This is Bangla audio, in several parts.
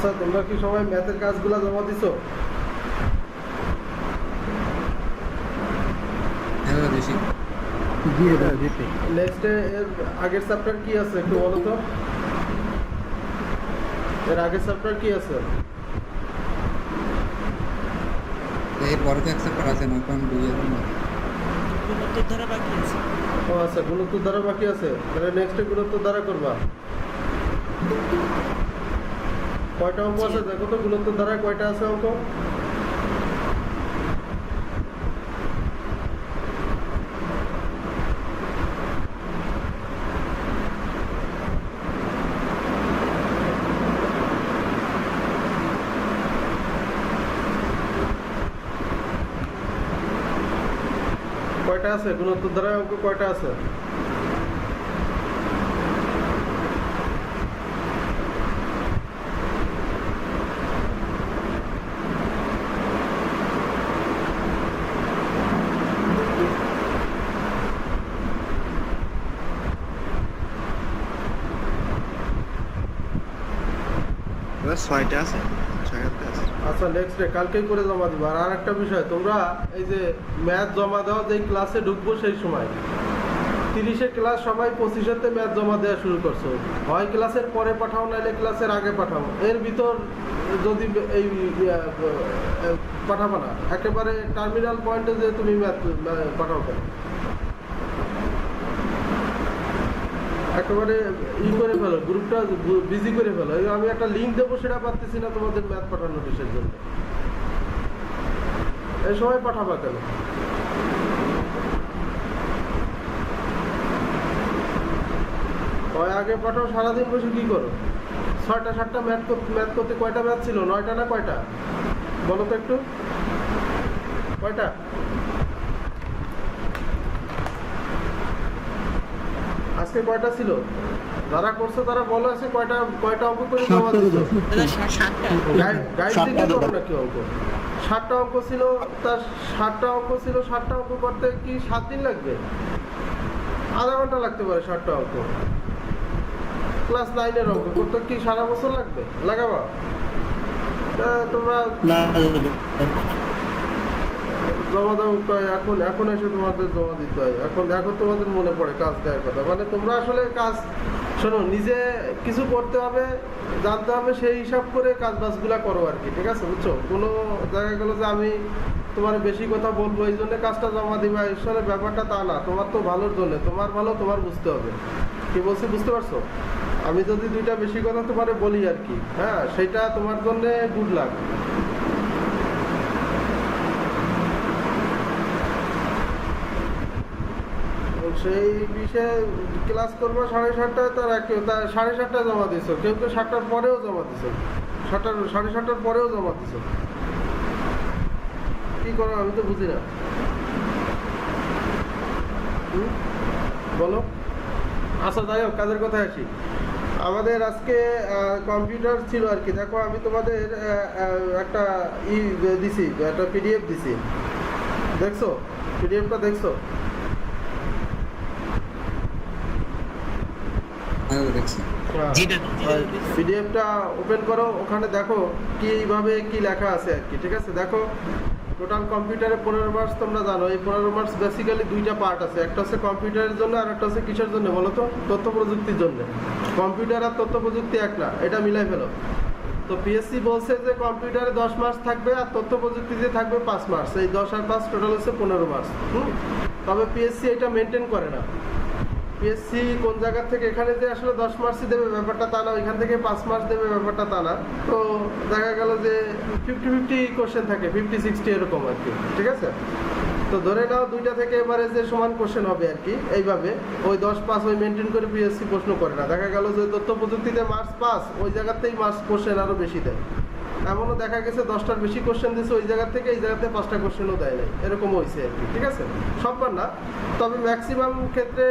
আচ্ছা, তোমরা কি সবাই ম্যাথের কাজগুলো জমা দিছো? হ্যাঁ বেশি নেক্সট এর আগের চ্যাপ্টার কি আছে একটু বলো তো। এর আগের চ্যাপ্টার কি আছে? এর পরে তো একটা আছে 9.2 এর মধ্যে। গুণোত্তর ধারা বাকি আছে। ও আচ্ছা, গুণোত্তর দ্বারা বাকি আছে। তাহলে নেক্সট গুণোত্তর দ্বারা করবা। কয়টা অঙ্ক আছে দেখো তো, গুণোত্তর দ্বারা কয়টা আছে অঙ্ক? কয়টা আছে গুণোত্তর দ্বারা অঙ্ক, কয়টা আছে? ছয়টা আছে, ছয়টা আছে। আচ্ছা, নেক্সট ডে কালকেই করে জমা দিবা। আর একটা বিষয়, তোমরা এই যে ম্যাথ জমা দেওয়া যেই ক্লাসে ঢুকবো সেই সময় 30-এ ক্লাস সবাই 25-এতে ম্যাথ জমা দেওয়া শুরু করছো। হয় ক্লাসের পরে পাঠাও, নাহলে ক্লাসের আগে পাঠাও। এর ভিতর যদি এই পাঠাবো না, একেবারে টার্মিনাল পয়েন্টে যে তুমি ম্যাথ পাঠাও কেন, একেবারে করে ফেলো, গ্রুপটা বিজি করে ফেলো। আমি একটা লিঙ্ক দেবো, সেটা পাচ্ছি না তোমাদের ম্যাথ পাঠানোর বিষয়ের জন্য। এই সময় পাঠাবা কেন? হয় আগে পাঠাও, সারাদিন বসে কি করো? 6টা-7টা ম্যাথ করতে কয়টা ম্যাথ ছিল? 9টা না কয়টা বলো তো একটু, কয়টা? আজকে কয়টা ছিল? যারা করছো তারা বলো, আছে কয়টা অঙ্ক করে জমা দিছো? গাইড দিকে করো নাকি অঙ্ক? 7টা অঙ্ক ছিল, তার 7টা অঙ্ক ছিল। 7টা অঙ্ক করতে কি 7 দিন লাগবে? আধা ঘন্টা লাগতে পারে 7টা অঙ্ক। ক্লাস 9-এর অঙ্ক করতে কি সারা বছর লাগবে? লাগাবা? তোমরা জমা দাও, এখন এসে তোমাদের জমা দিতে হয়। এখন তোমাদের মনে পড়ে কাজ দেওয়ার কথা। মানে তোমরা আসলে কাজ, শোনো, নিজে কিছু করতে হবে, জানতে হবে, সেই হিসাব করে কাজ বাজগুলা করো আর কি, ঠিক আছে? বুঝছো? কোনো জায়গায় গেলো যে আমি তোমার বেশি কথা বলবো এই জন্য কাজটা জমা দিবা, আসলে ব্যাপারটা তা না। তোমার তো ভালোর জন্য, তোমার ভালো তোমার বুঝতে হবে। কি বলছি বুঝতে পারছো? আমি যদি 2টা বেশি কথা তোমারে বলি আর কি, হ্যাঁ, সেটা তোমার জন্য গুড লাক। সেই বিষয়ে ক্লাস করবো 7:30টায়, তার 7:30টায় জমা দিছো। কেউ 7টার পরেও জমা দিছো, 7:30টার পরেও জমা দিছো। কি করো আমি তো বুঝি না, বলো। আচ্ছা, যাই হোক, কাজের কথায় আসি। আমাদের আজকে কম্পিউটার ছিল আর কি। দেখো, আমি তোমাদের একটা দিছি, একটা পিডিএফ দিছি, দেখছো? পিডিএফটা দেখছো? দেখছি। পিডিএফটা ওপেন করো, ওখানে দেখো কিভাবে কি লেখা আছে আর কি, ঠিক আছে? দেখো, টোটাল কম্পিউটারে 15 মার্কস তোমরা জানো। এই 15 মার্কস বেসিক্যালি 2টা পার্ট আছে। একটা হচ্ছে কম্পিউটারের জন্য, আর একটা হচ্ছে কিসের জন্য বলো তো? তথ্য প্রযুক্তির জন্য। কম্পিউটার আর তথ্য প্রযুক্তি এক না, এটা মিলাই ফেলো। তো পিএসসি বলছে যে কম্পিউটারে 10 মার্কস থাকবে, আর তথ্য প্রযুক্তিতে থাকবে 5 মার্কস। এই 10 আর 5 টোটাল হচ্ছে 15 মার্কস। তবে পিএসসি এটা মেনটেন করে না। পিএসসি কোন জায়গা থেকে এখানে যে আসলে 10 মার্কসই দেবে ব্যাপারটা তা না, এখান থেকে 5 মার্কস দেবে ব্যাপারটা তা না। তো দেখা গেল যে 50-50 কোশ্চেন থাকে, 50-60 এরকম আর কি, ঠিক আছে? তো ধরে নাও 2টা থেকে এবারে যে সমান কোশ্চেন হবে আর কি। এইভাবে ওই 10-5 ওই মেনটেন করে পিএসসি প্রশ্ন করে না। দেখা গেল যে তথ্য প্রযুক্তিতে মার্কস 5, ওই জায়গাতেই মার্কস কোশ্চেন আরও বেশি দেয়। এমনও দেখা গেছে 10টার বেশি কোশ্চেন দিয়েছে ওই জায়গা থেকে, এই জায়গাতে 5টা কোশ্চেনও দেয় নাই, এরকম হয়েছে আর কি, ঠিক আছে? সববার না, তবে ম্যাক্সিমাম ক্ষেত্রে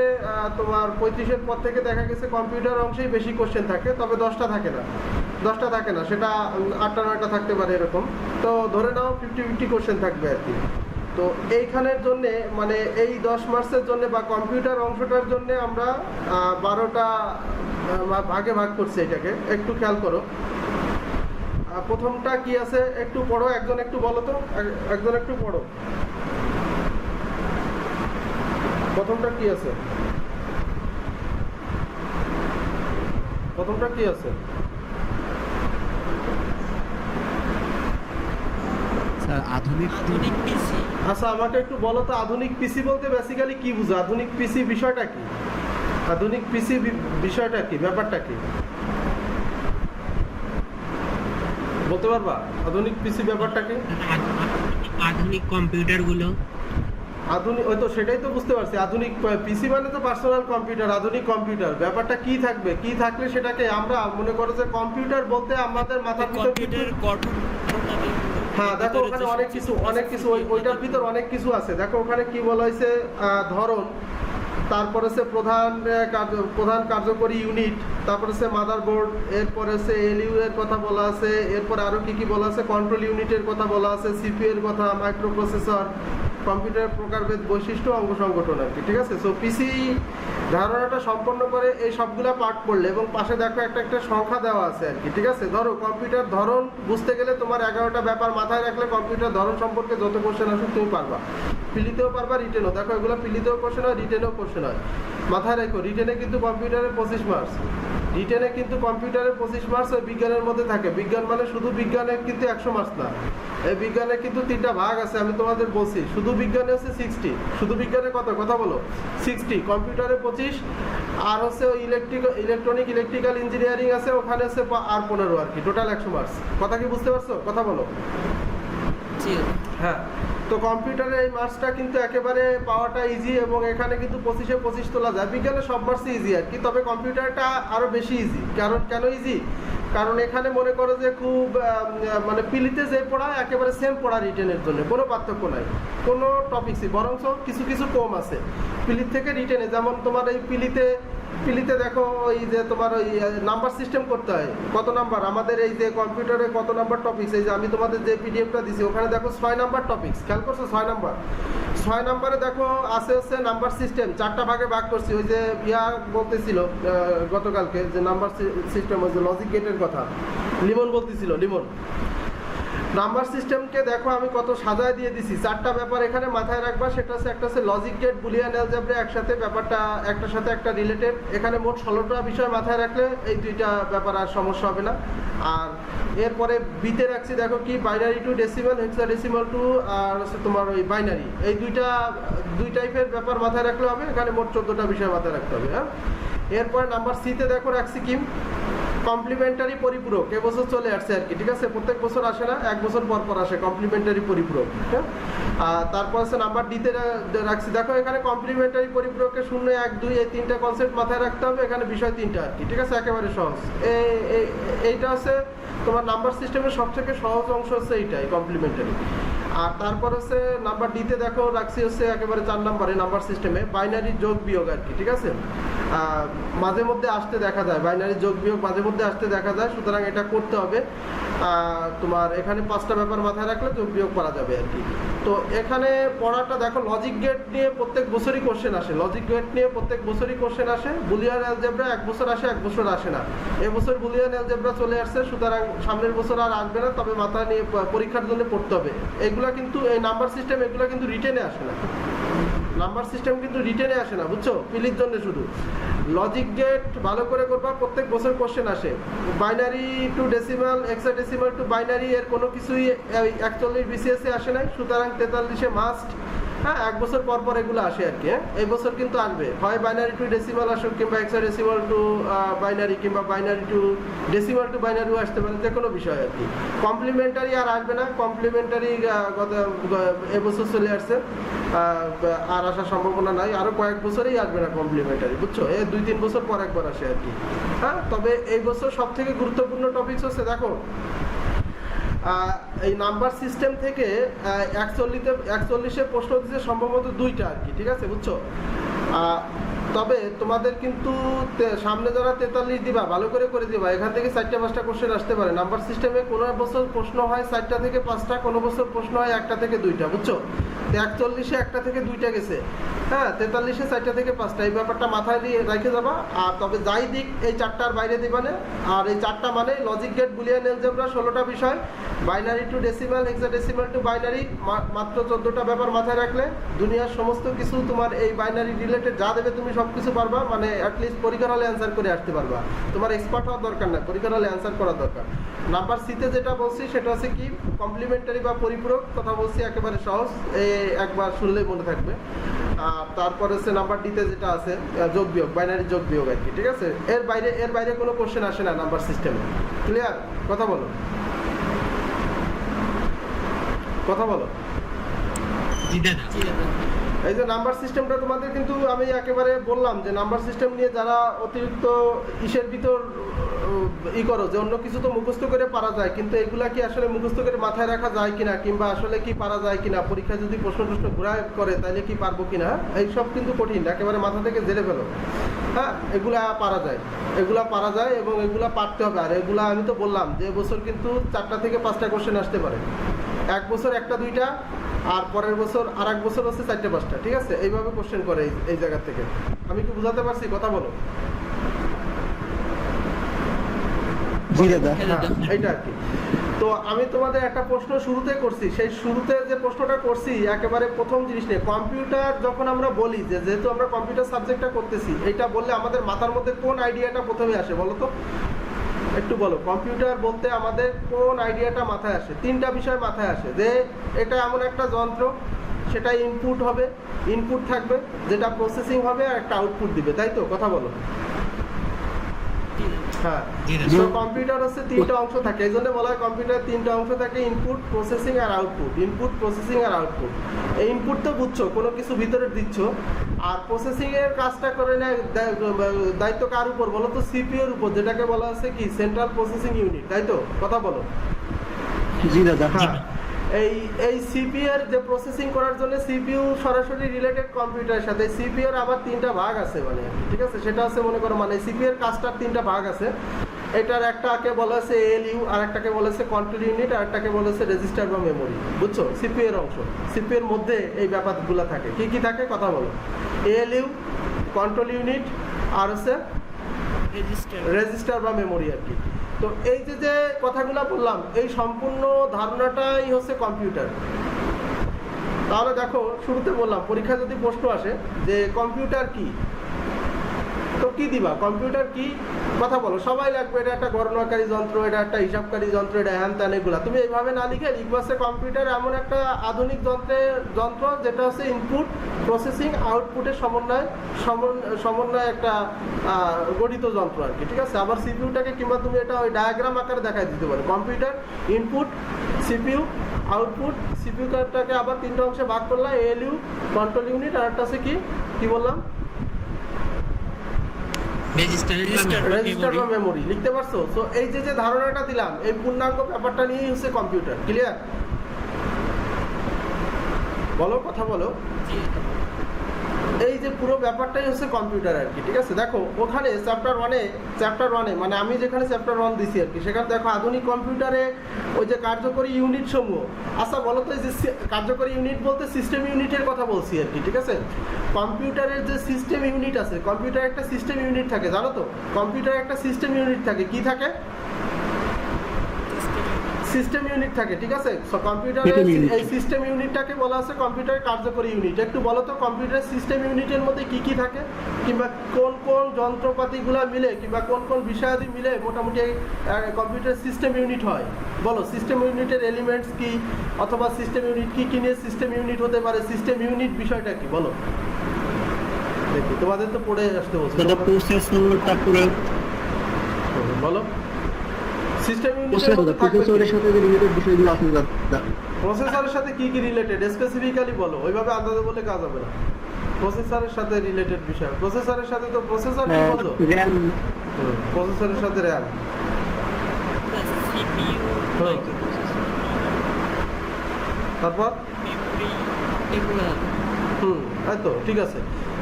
তোমার 35-এর পর থেকে দেখা গেছে কম্পিউটার অংশেই বেশি কোশ্চেন থাকে, তবে 10টা থাকে না, সেটা 8টা-9টা থাকতে পারে এরকম। তো ধরে নাও 50-50 কোশ্চেন থাকবে আর কি। তো এইখানের জন্যে, মানে এই 10 মার্কসের জন্য বা কম্পিউটার অংশটার জন্য আমরা 12টা ভাগে ভাগ করছি। এটাকে একটু খেয়াল করো, প্রথমটা কি আছে একটু পড়ো, একজন একটু বলো তো, একজন একটু পড়ো, প্রথমটা কি আছে, প্রথমটা কি আছে? স্যার আধুনিক আধুনিক পিসি। আচ্ছা আমাকে একটু বলো তো, আধুনিক পিসি বলতে বেসিক্যালি কি বুঝো? আধুনিক পিসি বিষয়টা কি? আধুনিক পিসি বিষয়টা কি, ব্যাপারটা কি বলতে পারবা? আধুনিক পিসি ব্যাপারটা কি? আধুনিক কম্পিউটারগুলো। আধুনিক, ওই তো সেটাই তো বুঝতে পারছি। আধুনিক পিসি মানে তো পার্সোনাল কম্পিউটার, আধুনিক কম্পিউটার ব্যাপারটা কি থাকবে, কি থাকলে সেটাকে আমরা মনে করো যে কম্পিউটার বলতে আমাদের মাথার ভিতর কিন্তু, কম্পিউটারের গঠন প্রণালী। হ্যাঁ দেখো ওখানে অনেক কিছু ওইটার ভিতর অনেক কিছু আছে। দেখো ওখানে কি বলা হয়েছে, ধরন, তারপরে হচ্ছে প্রধান কার্যকরী ইউনিট, তারপরে হচ্ছে মাদারবোর্ড, এরপরে হচ্ছে এলইউ এর কথা বলা আছে, এরপরে আরো কি কি বলা আছে, কন্ট্রোল ইউনিটের কথা বলা আছে, সিপিইউ এর কথা, মাইক্রোপ্রসেসর, কম্পিউটারের প্রকারভেদ, বৈশিষ্ট্য, অঙ্গ সংগঠন আর কি। ঠিক আছে, সো পিসি ধারণাটা সম্পন্ন করে এই সবগুলা পার্ট পড়লে, এবং পাশে দেখো একটা একটা সংখ্যা দেওয়া আছে আর কি। ঠিক আছে, ধরো কম্পিউটার ধরন বুঝতে গেলে তোমার 11টা ব্যাপার মাথায় রাখলে কম্পিউটার ধরন সম্পর্কে যত কোশ্চেন আসুক তুমি পারবা, পিলিতেও পারবা, রিটেনও। দেখো এগুলো পিলিতেও কোশ্চেন হয়, রিটেনেও কোশ্চেন হয়, মাথায় রাখো। রিটেনে কিন্তু কম্পিউটারের 25 মার্কস, রিটেনে কিন্তু কম্পিউটারের 25 মার্কস ওই বিজ্ঞানের মধ্যে থাকে। বিজ্ঞান মানে শুধু বিজ্ঞানের কিন্তু 100 মার্কস না, এই বিজ্ঞানে কিন্তু 3টা ভাগ আছে, আমি তোমাদের বলছি। শুধু বিজ্ঞানে হচ্ছে 60, শুধু বিজ্ঞানে কত কথা বলো 60, কম্পিউটারে 25, আর হচ্ছে ওই ইলেকট্রিক্যাল ইঞ্জিনিয়ারিং আছে, ওখানে হচ্ছে আর 15 আর কি, টোটাল 100 মার্কস। কথা কি বুঝতে পারছো? কথা বলো। জি। হ্যাঁ, তো কম্পিউটারের এই মার্কসটা কিন্তু একেবারে পাওয়াটা ইজি, এবং এখানে কিন্তু 25-এ 25 তোলা যায়। বিজ্ঞানে সব মার্কসই ইজি আর কি, তবে কম্পিউটারটা আরো বেশি ইজি। কারণ কেন ইজি? কারণ এখানে মনে করো যে খুব মানে পিলিতে যে পড়া একেবারে সেম পড়া, রিটেনের জন্য কোনো পার্থক্য নাই, কোনো টপিক্সই, বরঞ্চ কিছু কিছু কম আছে পিলির থেকে রিটেনে। যেমন তোমার এই পিলিতে দেখো ওই যে তোমার ওই নাম্বার সিস্টেম করতে হয়, কত নাম্বার আমাদের এই যে কম্পিউটারে কত নাম্বার টপিক্স, এই যে আমি তোমাদের যে পিডিএফটা দিছি ওখানে দেখো 6 নাম্বার টপিক্স, খেয়াল করছো? 6 নাম্বারে দেখো আছে হচ্ছে নাম্বার সিস্টেম, 4টা ভাগে ভাগ করছি। ওই যে বলতেছিল গতকালকে যে নাম্বার সিস্টেম, ওই যে লজিক গেটের কথা লিমন বলতেছিল, লিমন নাম্বার সিস্টেমকে দেখো আমি কত সাজায় দিয়ে দিছি। 4টা ব্যাপার এখানে মাথায় রাখবা, সেটা হচ্ছে একটা হচ্ছে লজিক গেট, বুলিয়ান অ্যালজেব্রা, একসাথে ব্যাপারটা একটার সাথে একটা রিলেটেড। এখানে মোট 16টা বিষয় মাথায় রাখলে এই 2টা ব্যাপার আর সমস্যা হবে না। আর এরপরে বিতে রাখছি দেখো কি, binary to decimal, hexadecimal to, আর হচ্ছে তোমার ওই বাইনারি, এই দুই টাইপের ব্যাপার মাথায় রাখলে হবে। এখানে মোট 14টা বিষয় মাথায় রাখতে হবে। হ্যাঁ, এরপরে নাম্বার সিতে দেখো রাখছি কি, কমপ্লিমেন্টারি পরিপূরক, এবছর চলে আসছে আর কি। ঠিক আছে, প্রত্যেক বছর আসে না, 1 বছর পর পর আসে কমপ্লিমেন্টারি পরিপূরক। হ্যাঁ, আর তারপর আছে নাম্বার ডিতে রাখছি দেখো, এখানে কমপ্লিমেন্টারি পরিপূরকের 0, 1, 2 এই 3টা কনসেপ্ট মাথায় রাখতে হবে। এখানে বিষয় 3টা আর কি। ঠিক আছে, একেবারে সহজ। এইটা হচ্ছে তোমার নাম্বার সিস্টেমের সবথেকে সহজ অংশ হচ্ছে এইটাই, কমপ্লিমেন্টারি। আর তারপর হচ্ছে নাম্বার ডিতে দেখো রাখছি হচ্ছে একেবারে 4 নম্বরে নাম্বার সিস্টেমে বাইনারি যোগ বিয়োগ আর কি। ঠিক আছে, মাঝে মধ্যে আসতে দেখা যায়, বাইনারি যোগ বিয়োগ মাঝে মধ্যে আসতে দেখা যায়, সুতরাং এটা করতে হবে। তোমার এখানে 5টা ব্যাপার মাথায় রাখলে যোগ বিয়োগ করা যাবে আর কি। তো এখানে পড়াটা দেখো, লজিক গেট নিয়ে প্রত্যেক বছরই কোশ্চেন আসে, লজিক গেট নিয়ে প্রত্যেক বছরই কোশ্চেন আসে। বুলিয়ান অ্যালজেব্রা 1 বছর আসে, 1 বছর আসে না। এবছর বুলিয়ান অ্যালজেব্রা চলে আসছে, সুতরাং সামনের বছর আর আসবে না, তবে মাথায় নিয়ে পরীক্ষার জন্য পড়তে হবে। এগুলা কিন্তু এই নাম্বার সিস্টেম, এগুলো কিন্তু রিটেনে আসে না, নাম্বার সিস্টেম কিন্তু রিটেনে আসে না, বুঝছো? পিলির জন্য শুধু। লজিক গেট ভালো করে করবা, প্রত্যেক বছর কোশ্চেন আসে। Binary to decimal, hexadecimal two binary, এর কোনো কিছুই 41 বিসিএসে আসে নাই, সুতরাং 43-এ মাস্ট। হ্যাঁ, 1 বছর পর পর এগুলো আসে আর কি। এই বছর কিন্তু আসবে, হয় বাইনারি টু ডেসিমাল আসুক, কিংবা হেক্সাডেসিমাল টু বাইনারি, কিংবা বাইনারি টু ডেসিমাল টু বাইনারিও আসতে পারে, যে কোনো বিষয় আর কি। কমপ্লিমেন্টারি আর আসবে না, কমপ্লিমেন্টারি এবছর চলে আসছে, আর আসার সম্ভাবনা নাই, আরো কয়েক বছরেই আসবে না কমপ্লিমেন্টারি, বুঝছো? 2-3 বছর পর একবার আসে আর কি। হ্যাঁ, তবে এই বছর সব থেকে গুরুত্বপূর্ণ টপিক হচ্ছে দেখো, এই নাম্বার সিস্টেম থেকে 41-এ প্রশ্ন দিচ্ছে সম্ভবত 2টা আর কি। ঠিক আছে, বুঝছো? তবে তোমাদের কিন্তু সামনে যারা 43 দিবা, ভালো করে দিবা, এখান থেকে 4টা-5টা কোশ্চেন আসতে পারে। নাম্বার সিস্টেমে কোনো বছর প্রশ্ন হয় 4টা থেকে 5টা, কোনো বছর প্রশ্ন হয় 1টা থেকে 2টা, বুঝছো? 41-এ 1টা থেকে 2টা গেছে, হ্যাঁ 43-এ 4টা থেকে 5টা, এই ব্যাপারটা মাথায় দিয়ে রেখে যাবা। আর তবে যাই দিক এই 4টার বাইরে দিবা না। আর এই 4টা মানে লজিক গেট, বুলিয়ান এলজেব্রা, 16টা বিষয়, binary to decimal, hexadecimal two binary, মাত্র 14টা ব্যাপার মাথায় রাখলে দুনিয়ার সমস্ত কিছু তোমার এই বাইনারি রিলেটেড যা দেবে তুমি সব কিছু পারবা, মানে অ্যাটলিস্ট পরীক্ষার হলে অ্যান্সার করে আসতে পারবা। তোমার এক্সপার্ট হওয়ার দরকার না, পরীক্ষার হলে অ্যান্সার করার দরকার। নাম্বার সিতে যেটা বলছি সেটা হচ্ছে কি কমপ্লিমেন্টারি বা পরিপূরক কথা বলছি, একেবারে সহজ, একবার শুনলেই মনে থাকবে। আর তারপর হচ্ছে নাম্বার ডিতে যেটা আছে যোগ বিয়োগ, বাইনারি যোগ বিয়োগ আর কি, ঠিক আছে। এর বাইরে কোনো কোশ্চেন আসে না নাম্বার সিস্টেমে। ক্লিয়ার? কথা বলো, কথা বলো। জি দাদা। জি দাদা। এই যে নাম্বার সিস্টেমটা তোমাদের কিন্তু আমি একেবারে বললাম যে নাম্বার সিস্টেম নিয়ে যারা অতিরিক্ত ইসের ভিতর করো যে অন্য কিছু তো মুখস্থ করে পারা যায়, কিন্তু এগুলা কি আসলে মুখস্থ করে মাথায় রাখা যায় কিনা, কিংবা আসলে কি পারা যায় কিনা, পরীক্ষায় যদি প্রশ্ন ঘুরায় করে তাহলে কি পারবো কিনা, এইসব কিন্তু কঠিন, একেবারে মাথা থেকে জেলে ফেলো। হ্যাঁ, এগুলা পারা যায়, এগুলা পারা যায় এবং এগুলা পারতে হবে। আর এগুলা আমি তো বললাম যে বছর কিন্তু 4টা থেকে 5টা কোশ্চেন আসতে পারে, এক বছর 1টা 2টা, আর পরের বছর আর এক বছর হচ্ছে 4টে 5টা, ঠিক আছে। এইভাবে কোশ্চেন করে এই জায়গা থেকে। আমি কি বুঝাতে পারছি? কথা বলো। এইটা আর কি। তো আমি তোমাদের একটা প্রশ্ন শুরুতে করছি, সেই শুরুতে যে প্রশ্নটা করছি একেবারে প্রথম জিনিস নিয়ে, কম্পিউটার যখন আমরা বলি যে যেহেতু আমরা কম্পিউটার সাবজেক্টটা করতেছি, এইটা বললে আমাদের মাথার মধ্যে কোন আইডিয়াটা প্রথমে আসে বলো তো, একটু বলো। কম্পিউটার বলতে আমাদের কোন আইডিয়াটা মাথায় আসে? 3টা বিষয় মাথায় আসে, যে এটা এমন একটা যন্ত্র, সেটা ইনপুট হবে, ইনপুট থাকবে, যেটা প্রসেসিং হবে, আর একটা আউটপুট দিবে, তাই তো? কথা বলো। হ্যাঁ, তো কম্পিউটার হচ্ছে 3টা অংশ থাকে, এই জন্য বলা হয় কম্পিউটার 3টা অংশ থাকে, ইনপুট, প্রসেসিং আর আউটপুট। ইনপুট, প্রসেসিং আর আউটপুট। এই ইনপুট তো বুঝছো, কোনো কিছু ভিতরে দিচ্ছ, আর প্রসেসিং এর কাজটা করে নেয় দায়িত্ব কার উপর বলো তো? সিপিইউ এর উপর, যেটাকে বলা হচ্ছে কি সেন্ট্রাল প্রসেসিং ইউনিট, তাই তো? কথা বলো। জি দাদা। হ্যাঁ, এই সিপিইউ এর যে প্রসেসিং করার জন্য সিপিইউ সরাসরি রিলেটেড কম্পিউটারের সাথে। সিপিইউ এর আবার 3টা ভাগ আছে, মানে ঠিক আছে, সেটা হচ্ছে মনে করো মানে সিপিইউ এর কাজটার 3টা ভাগ আছে। এটার একটাকে বলা হচ্ছে এএলইউ, আর একটাকে বলা হচ্ছে কন্ট্রোল ইউনিট, আর একটাকে বলা হচ্ছে রেজিস্টার বা মেমোরি, বুঝছো? সিপিইউ এর অংশ, সিপিইউ এর মধ্যে এই ব্যাপারগুলো থাকে। কি কি থাকে কথা বলো? এএলইউ, কন্ট্রোল ইউনিট, আর হচ্ছে রেজিস্টার বা মেমোরি আর কি। তো এই যে কথাগুলো বললাম, এই সম্পূর্ণ ধারণাটাই হচ্ছে কম্পিউটার। তাহলে দেখো, শুরুতে বললাম পরীক্ষা যদি প্রশ্ন আসে যে কম্পিউটার কি, তো কি দিবা? কম্পিউটার কি কথা বলো, সবাই লাগবে এটা একটা গণনাকারী যন্ত্র, এটা একটা হিসাবকারী যন্ত্র, এটা হ্যান ত্যান, এগুলা তুমি এইভাবে না লিখে লিখবা হচ্ছে কম্পিউটার এমন একটা আধুনিক যন্ত্র যেটা হচ্ছে ইনপুট, প্রসেসিং, আউটপুটের সমন্বয় একটা গঠিত যন্ত্র আর কি, ঠিক আছে। আবার সিপিইউটাকে কিংবা তুমি এটা ওই ডায়াগ্রাম আকারে দেখাই দিতে পারো, কম্পিউটার ইনপুট, সিপিইউ, আউটপুট। সিপিইউটাকে আবার 3টা অংশে ভাগ করলাম, এএলইউ, কন্ট্রোল ইউনিট, আর একটা আছে কি বললাম, রেজিস্টার বা মেমোরি। লিখতে পারছো? সো এই যে ধারণাটা দিলাম, এই পূর্ণাঙ্গ ব্যাপারটা নিয়েই হচ্ছে কম্পিউটার। ক্লিয়ার? বলো, কথা বলো। এই যে পুরো ব্যাপারটাই হচ্ছে কম্পিউটার আর কি, ঠিক আছে। দেখো ওখানে চ্যাপ্টার 1-এ মানে আমি যেখানে চ্যাপ্টার 1 দিছি আর কি, সেখানে দেখো আধুনিক কম্পিউটারে ওই যে কার্যকরী ইউনিট সমূহ। আচ্ছা বলো তো, এই যে কার্যকরী ইউনিট বলতে সিস্টেম ইউনিটের কথা বলছি আর কি, ঠিক আছে। কম্পিউটারের যে সিস্টেম ইউনিট আছে, কম্পিউটারে একটা সিস্টেম ইউনিট থাকে, জানো তো? কম্পিউটারে একটা সিস্টেম ইউনিট থাকে, কি থাকে? সিস্টেম ইউনিট থাকে, ঠিক আছে। সো কম্পিউটারের এই সিস্টেম ইউনিটটাকে বলা আছে কম্পিউটারের কার্যকরী ইউনিট। একটু বলো তো, কম্পিউটারের সিস্টেম ইউনিটের মধ্যে কি কি থাকে, কিংবা কোন কোন যন্ত্রপাতিগুলো মিলে কিংবা কোন কোন বিষয়াদি মিলে মোটামুটি কম্পিউটারের সিস্টেম ইউনিট হয়? বলো, সিস্টেম ইউনিটের এলিমেন্টস কি, অথবা সিস্টেম ইউনিট কি নিয়ে সিস্টেম ইউনিট হতে পারে, সিস্টেম ইউনিট বিষয়টা কি বলো দেখি। তোমাদের তো পড়ে আসতে বলছো, বলো। সিস্টেম প্রসেসরের সাথে যে রিলেটেড বিষয়গুলো আছে, প্রসেসরের সাথে কি কি রিলেটেড স্পেসিফিক্যালি বলো, ওইভাবে আন্দাজে বলে কাজ হবে না। প্রসেসরের সাথে রিলেটেড বিষয়, প্রসেসরের সাথে তো প্রসেসর কি বলছো? র‍্যাম। প্রসেসরের সাথে র‍্যাম, সিপিইউ, তারপর মেমোরি, এগুলো। তাই তো, ঠিক আছে।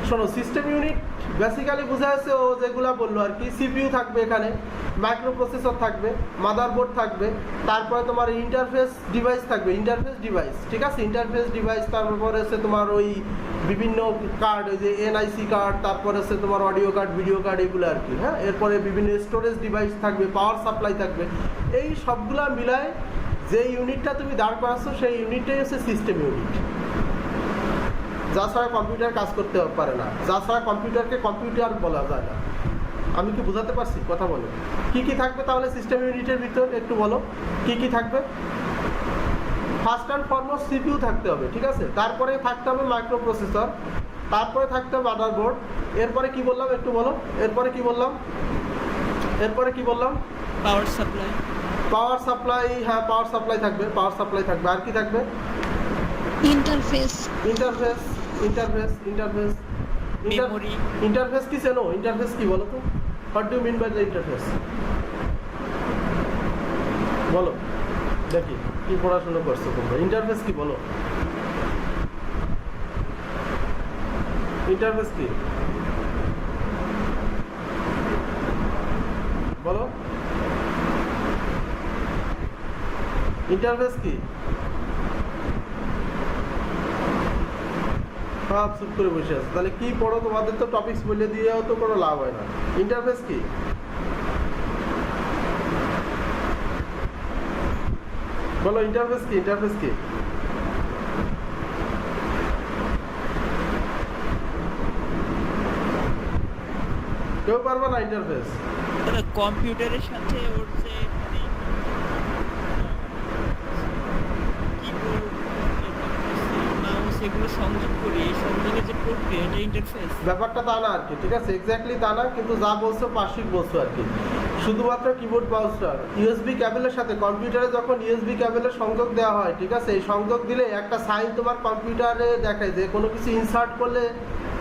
শোনো, সিস্টেম ইউনিট বেসিক্যালি বোঝা যাচ্ছে ও যেগুলা বললো আর কি। সিপিইউ থাকবে, এখানে মাইক্রো প্রসেসর থাকবে, মাদারবোর্ড থাকবে, তারপরে তোমার ইন্টারফেস ডিভাইস থাকবে, ইন্টারফেস ডিভাইস, ঠিক আছে, ইন্টারফেস ডিভাইস। তারপরে হচ্ছে তোমার ওই বিভিন্ন কার্ড, ওই যে এনআইসি কার্ড, তারপরে হচ্ছে তোমার অডিও কার্ড, ভিডিও কার্ড, এগুলো আর কি। হ্যাঁ, এরপরে বিভিন্ন স্টোরেজ ডিভাইস থাকবে, পাওয়ার সাপ্লাই থাকবে। এই সবগুলা মিলায় যে ইউনিটটা তুমি দাঁড় করাচ্ছ সেই ইউনিটটাই হচ্ছে সিস্টেম ইউনিট। যা ছাড়া কম্পিউটার কাজ করতে পারে না, যা ছাড়া কম্পিউটারকে কম্পিউটার বলা যায় না। আমি কি বোঝাতে পারছি? কথা বলো, কি কি থাকবে তাহলে সিস্টেম ইউনিটের ভিতর একটু বলো, কি কি থাকবে? ফার্স্ট অ্যান্ড ফরমোস্ট সিপিইউ থাকতে হবে, ঠিক আছে, তারপরে থাকতে হবে মাইক্রো প্রসেসর, তারপরে থাকতে হবে মাদারবোর্ড। এরপরে কি বললাম একটু বলো, এরপরে কি বললাম? এরপরে কি বললাম? Power supply. পাওয়ার সাপ্লাই, হ্যাঁ পাওয়ার সাপ্লাই থাকবে, পাওয়ার সাপ্লাই থাকবে। আর কি থাকবে? Interface. Interface, interface, interface, memory. Interface কি চেনো? ইন্টারফেস কি বলো তো? What do mean by the interface? বলো দেখি, কি পড়াশোনা করছো তোমরা? ইন্টারফেস কি বলো? ইন্টারফেস কি বলো? ইন্টারফেস কি? সব চুপ করে বসে আছে। তাহলে কি পড়ো? তোমাদের তো টপিকস বলে দিয়েও তো কোনো লাভ হয় না। ইন্টারফেস কি বলো? ইন্টারফেস কি? ইন্টারফেস কি? কেউ পারবে না ইন্টারফেস? কম্পিউটারের সাথে ওর যে মানে কিবোর্ড, মাউস এগুলো সংযোগ করি, এই সংযোগের যে প্রক্রিয়া, এটা ইন্টারফেস। ব্যাপারটা তা না আর কি, ঠিক আছে, এক্স্যাক্টলি তা না, কিন্তু যা বলছো পার্শ্বিক বলছো আর কি। শুধুমাত্র কিবোর্ড মাউসটা ইউএসবি ক্যাবেলের সাথে, কম্পিউটারে যখন ইউএসবি ক্যাবেলের সংযোগ দেওয়া হয়, ঠিক আছে, এই সংযোগ দিলে একটা সাইন তোমার কম্পিউটারে দেখায় যে কোনো কিছু ইনসার্ট করলে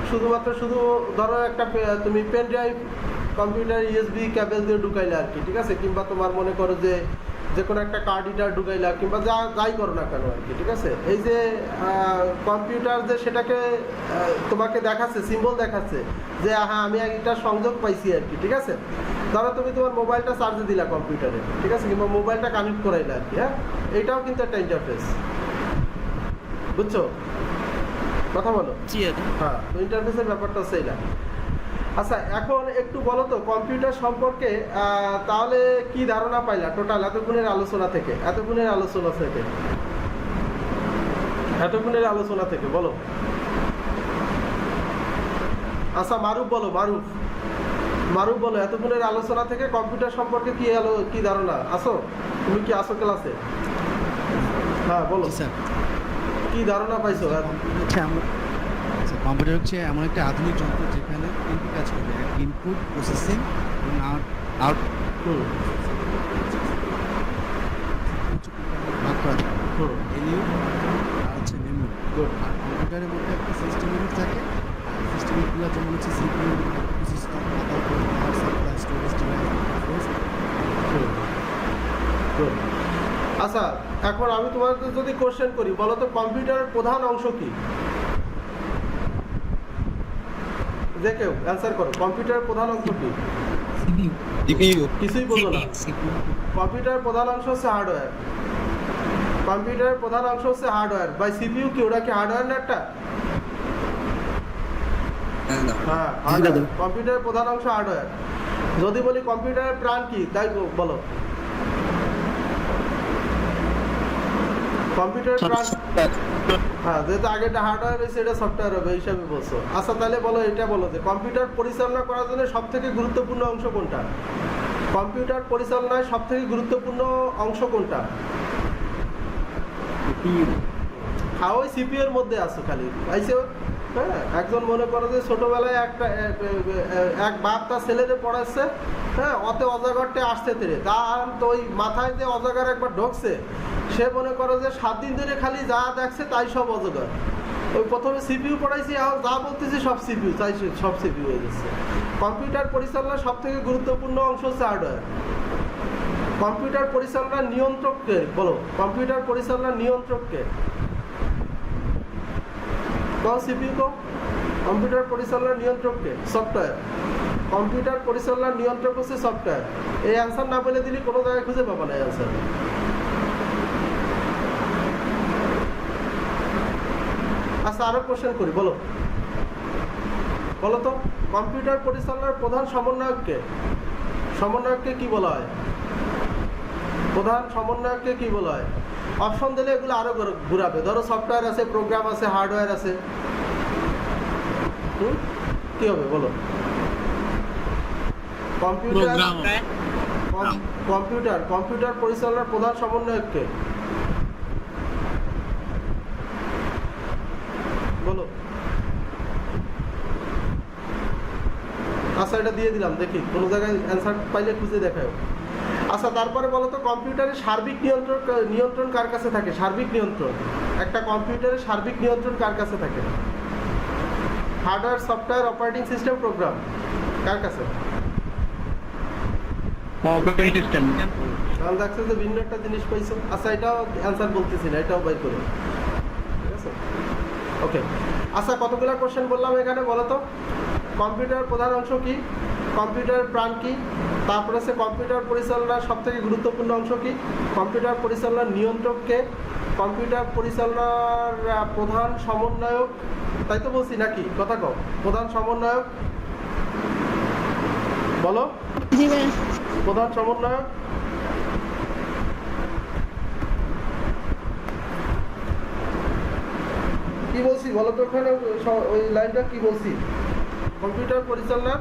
শুধুমাত্র শুধু ধরো একটা তুমি pen drive computer USB cable দিয়ে ঢুকাইলে আর কি, ঠিক আছে, কিংবা তোমার মনে করো যে যে কোনো একটা কার্ড ইটার ঢুকাইলা, কিংবা যাই করো না কেন আর কি, ঠিক আছে। এই যে কম্পিউটার যে সেটাকে তোমাকে দেখাচ্ছে, সিম্বল দেখাচ্ছে যে হ্যাঁ আমি একটা সংযোগ পাইছি আর কি, ঠিক আছে। ধরো তুমি তোমার মোবাইলটা চার্জে দিলা কম্পিউটারে, ঠিক আছে, কিংবা মোবাইলটা কানেক্ট করাইলা আর কি। হ্যাঁ, এইটাও কিন্তু একটা ইন্টারফেস, বুঝছো? কথা বলো। হ্যাঁ, তো ইন্টারফেসের ব্যাপারটা হচ্ছে এইটা। আচ্ছা, এখন একটু বলো তো কম্পিউটার সম্পর্কে তাহলে কি ধারণা পাইলা টোটাল এতক্ষণের আলোচনা থেকে? এতক্ষণের আলোচনা থেকে বলো। আচ্ছা মারুফ বলো, মারুফ বলো, এতক্ষণের আলোচনা থেকে কম্পিউটার সম্পর্কে কি ধারণা? আসো, তুমি কি আসো ক্লাসে? হ্যাঁ বলো, কি ধারণা পাইছো? কম্পিউটার হচ্ছে এমন একটা আধুনিক যন্ত্র যেখানে তিনটি কাজ করবে: ইনপুট, প্রসেসিং এবং আউটপুট ভাগ করা যায়। এলইউ আর হচ্ছে মেমোরি। আর কম্পিউটারের মধ্যে একটা সিস্টেম ইউনিট থাকে। সিস্টেম ইউনিটগুলো যেমন হচ্ছে CPU, processor, motherboard, power supply, storage device. আচ্ছা, এখন আমি তোমাদের যদি কোশ্চেন করি, বলো তো কম্পিউটারের প্রধান অংশ কি? যে কেউ অ্যান্সার করো, কম্পিউটারের প্রধান অংশ কি? সিপিইউ। কিছুই বলবো না। কম্পিউটারের প্রধান অংশ হচ্ছে হার্ডওয়্যার। কম্পিউটারের প্রধান অংশ হচ্ছে হার্ডওয়্যার। বাই সিপিইউ কি? ওটা কি হার্ডওয়্যার না একটা? হ্যাঁ, হার্ডওয়্যার। কম্পিউটারের প্রধান অংশ হার্ডওয়্যার। যদি বলি কম্পিউটারের প্রাণ কি, তাই বলো। কম্পিউটারের প্রাণ, হ্যাঁ, যেহেতু আগেটা হার্ডওয়্যার হয়েছে এটা সফটওয়্যার হবে হিসাবে বলছো। আচ্ছা তাহলে বলো, এটা বলো যে কম্পিউটার পরিচালনা করার জন্য সব থেকে গুরুত্বপূর্ণ অংশ কোনটা? কম্পিউটার পরিচালনায় সব থেকে গুরুত্বপূর্ণ অংশ কোনটা? হ্যাঁ, ওই সিপিইউ এর মধ্যে আছো খালি আইসে। হ্যাঁ, একজন মনে করো যে ছোটবেলায় এক বাপ তার ছেলেরে পড়াচ্ছে, হ্যাঁ, অতে অজাগরটে আসতে তেরে তার তো ওই মাথায় যে অজাগর একবার ঢোকছে, সে মনে করো যে 7 দিন ধরে খালি যা দেখছে তাই সব অজাগর। ওই প্রথমে সিপিইউ পড়াইছি, এখন যা বলতেছি সব সিপিইউ, তাই সব সিপিইউ হয়ে যাচ্ছে। কম্পিউটার পরিচালনার সব থেকে গুরুত্বপূর্ণ অংশ হচ্ছে হার্ডওয়্যার। কম্পিউটার পরিচালনার নিয়ন্ত্রককে বলো, কম্পিউটার পরিচালনার নিয়ন্ত্রককে? কও সিপিইউ কও। কম্পিউটার পরিচালনার নিয়ন্ত্রককে সফটওয়্যার, কম্পিউটার পরিচালনার নিয়ন্ত্রক হচ্ছে সফটওয়্যার। এই অ্যান্সার না বলে দিলে কোনো জায়গায় খুঁজে পাবো না এই অ্যান্সার। আচ্ছা আরো কোশ্চেন করি, বলো বলো তো, কম্পিউটার পরিচালনার প্রধান সমন্বয়ককে, সমন্বয়ককে কি বলা হয়? প্রধান সমন্বয়ককে কি বলা হয়? অপশন দিলে এগুলো আরো ঘুরাবে। ধরো সফটওয়্যার আছে, প্রোগ্রাম আছে, হার্ডওয়্যার আছে, কি হবে বলো? কম্পিউটার কম্পিউটার কম্পিউটার পরিচালনার প্রধান সমন্বয়ককে বলো। আচ্ছা এটা দিয়ে দিলাম, দেখি কোনো জায়গায় অ্যান্সার পাইলে খুঁজে দেখাও। আচ্ছা তারপরে বলো তো, কম্পিউটারের সার্বিক নিয়ন্ত্রণ কার কাছে থাকে? সার্বিক নিয়ন্ত্রণ, একটা কম্পিউটারের সার্বিক নিয়ন্ত্রণ কার কাছে থাকে? Hardware, software, operating system, program, কার কাছে? Operating system. তাহলে দেখছো যে ভিন্ন একটা জিনিস পাইছো। আচ্ছা এটাও অ্যান্সার বলতেছি না, এটাও বাই করো, ঠিক আছে? ওকে, আচ্ছা কতগুলো কোশ্চেন বললাম এখানে বলো তো। কম্পিউটার প্রধান অংশ কি? কম্পিউটারের প্রাণ কি? তারপরে হচ্ছে কম্পিউটার পরিচালনার সবথেকে গুরুত্বপূর্ণ অংশ কি? কম্পিউটার পরিচালনার নিয়ন্ত্রককে? কম্পিউটার পরিচালনার প্রধান সমন্বয়ক, তাই তো বলছি নাকি? কথা কও, প্রধান সমন্বয়ক বলো। জি ভাই। প্রধান সমন্বয়ক কি বলছি বলো তো, ওখানে ওই লাইনটা কি বলছি? কম্পিউটার পরিচালনার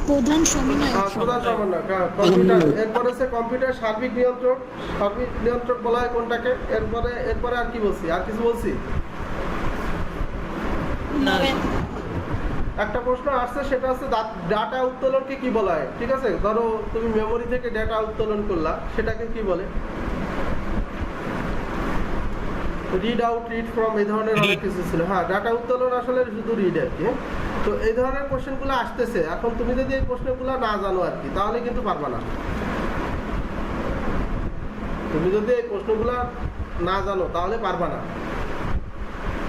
প্রধান সমন্বয়ক। প্রধান সমন্বয়ক, কম্পিউটার। এরপরে হচ্ছে কম্পিউটার সার্বিক নিয়ন্ত্রক, সার্বিক নিয়ন্ত্রক বলা হয় কোনটাকে? এরপরে আর কি বলছি? আর কিছু বলছি? না একটা প্রশ্ন আসছে, সেটা হচ্ছে ডাটা উত্তোলনকে কি বলা হয়? ঠিক আছে, ধরো তুমি মেমোরি থেকে ডাটা উত্তোলন করলা, সেটাকে কি বলে? রিড আউট, রিড ফ্রম, এই ধরনের অনেক কিছু ছিল। হ্যাঁ, ডাটা উত্তোলন আসলে শুধু রিড আর কি। তো এই ধরনের কোশ্চেনগুলো আসতেছে। এখন তুমি যদি এই প্রশ্নগুলো না জানো আর কি, তাহলে কিন্তু পারবা না। তুমি যদি এই প্রশ্নগুলো না জানো তাহলে পারবা না।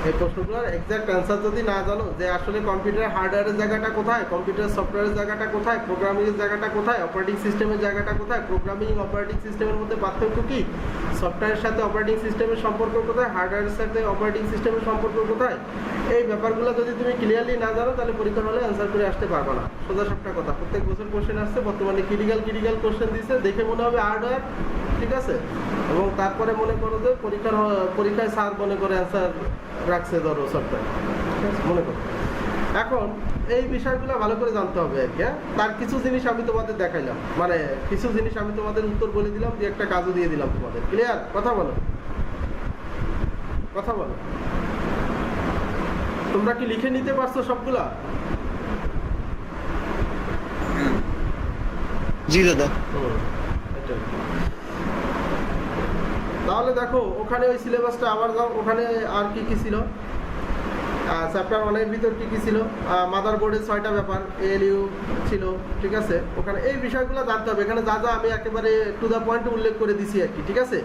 এই প্রশ্নগুলোর এক্সাক্ট অ্যান্সার যদি না জানো, যে আসলে কম্পিউটার হার্ডওয়্যারের জায়গাটা কোথায়, কম্পিউটার সফটওয়্যারের জায়গাটা কোথায়, প্রোগ্রামিংয়ের জায়গাটা কোথায়, অপারেটিং সিস্টেমের জায়গাটা কোথায়, প্রোগ্রামিং অপারেটিং সিস্টেমের মধ্যে পার্থক্য কি, সফটওয়্যারের সাথে অপারেটিং সিস্টেমের সম্পর্ক কোথায়, হার্ডওয়্যারের সাথে অপারেটিং সিস্টেমের সম্পর্ক কোথায়, এই ব্যাপারগুলো যদি তুমি ক্লিয়ারলি না জানো তাহলে পরীক্ষার হলে অ্যান্সার করে আসতে পারবে না। সোজা সাপটা কথা, প্রত্যেক বছর কোশ্চেন আসছে, বর্তমানে ক্রিটিক্যাল কোশ্চেন দিচ্ছে, দেখে মনে হবে হার্ডওয়্যার, ঠিক আছে? এবং তারপরে মনে করো যে পরীক্ষায় স্যার মনে করে অ্যান্সার রাখছে, ধরো সফটওয়্যার, মনে করো। এখন এই বিষয়গুলো ভালো করে জানতে হবে আর কি। তার কিছু জিনিস আমি তোমাদের দেখাইলাম, মানে কিছু জিনিস আমি তোমাদের উত্তর বলে দিলাম, দিয়ে একটা কাজও দিয়ে দিলাম তোমাদের। ক্লিয়ার? কথা বলো, কথা বলো। তোমরা কি লিখে নিতে পারছো সবগুলা? জি দাদা। তাহলে দেখো ওখানে ওই সিলেবাসটা আবার যাও, ওখানে আর কি কি ছিল, চ্যাপ্টার 1 এর ভিতর কি কি ছিল, মাদারবোর্ডের 6টা ব্যাপার, এএলইউ ছিল, ঠিক আছে? ওখানে এই বিষয়গুলো জানতে হবে। এখানে যা যা আমি একেবারে টু দ্য পয়েন্ট উল্লেখ করে দিছি আর কি, ঠিক আছে?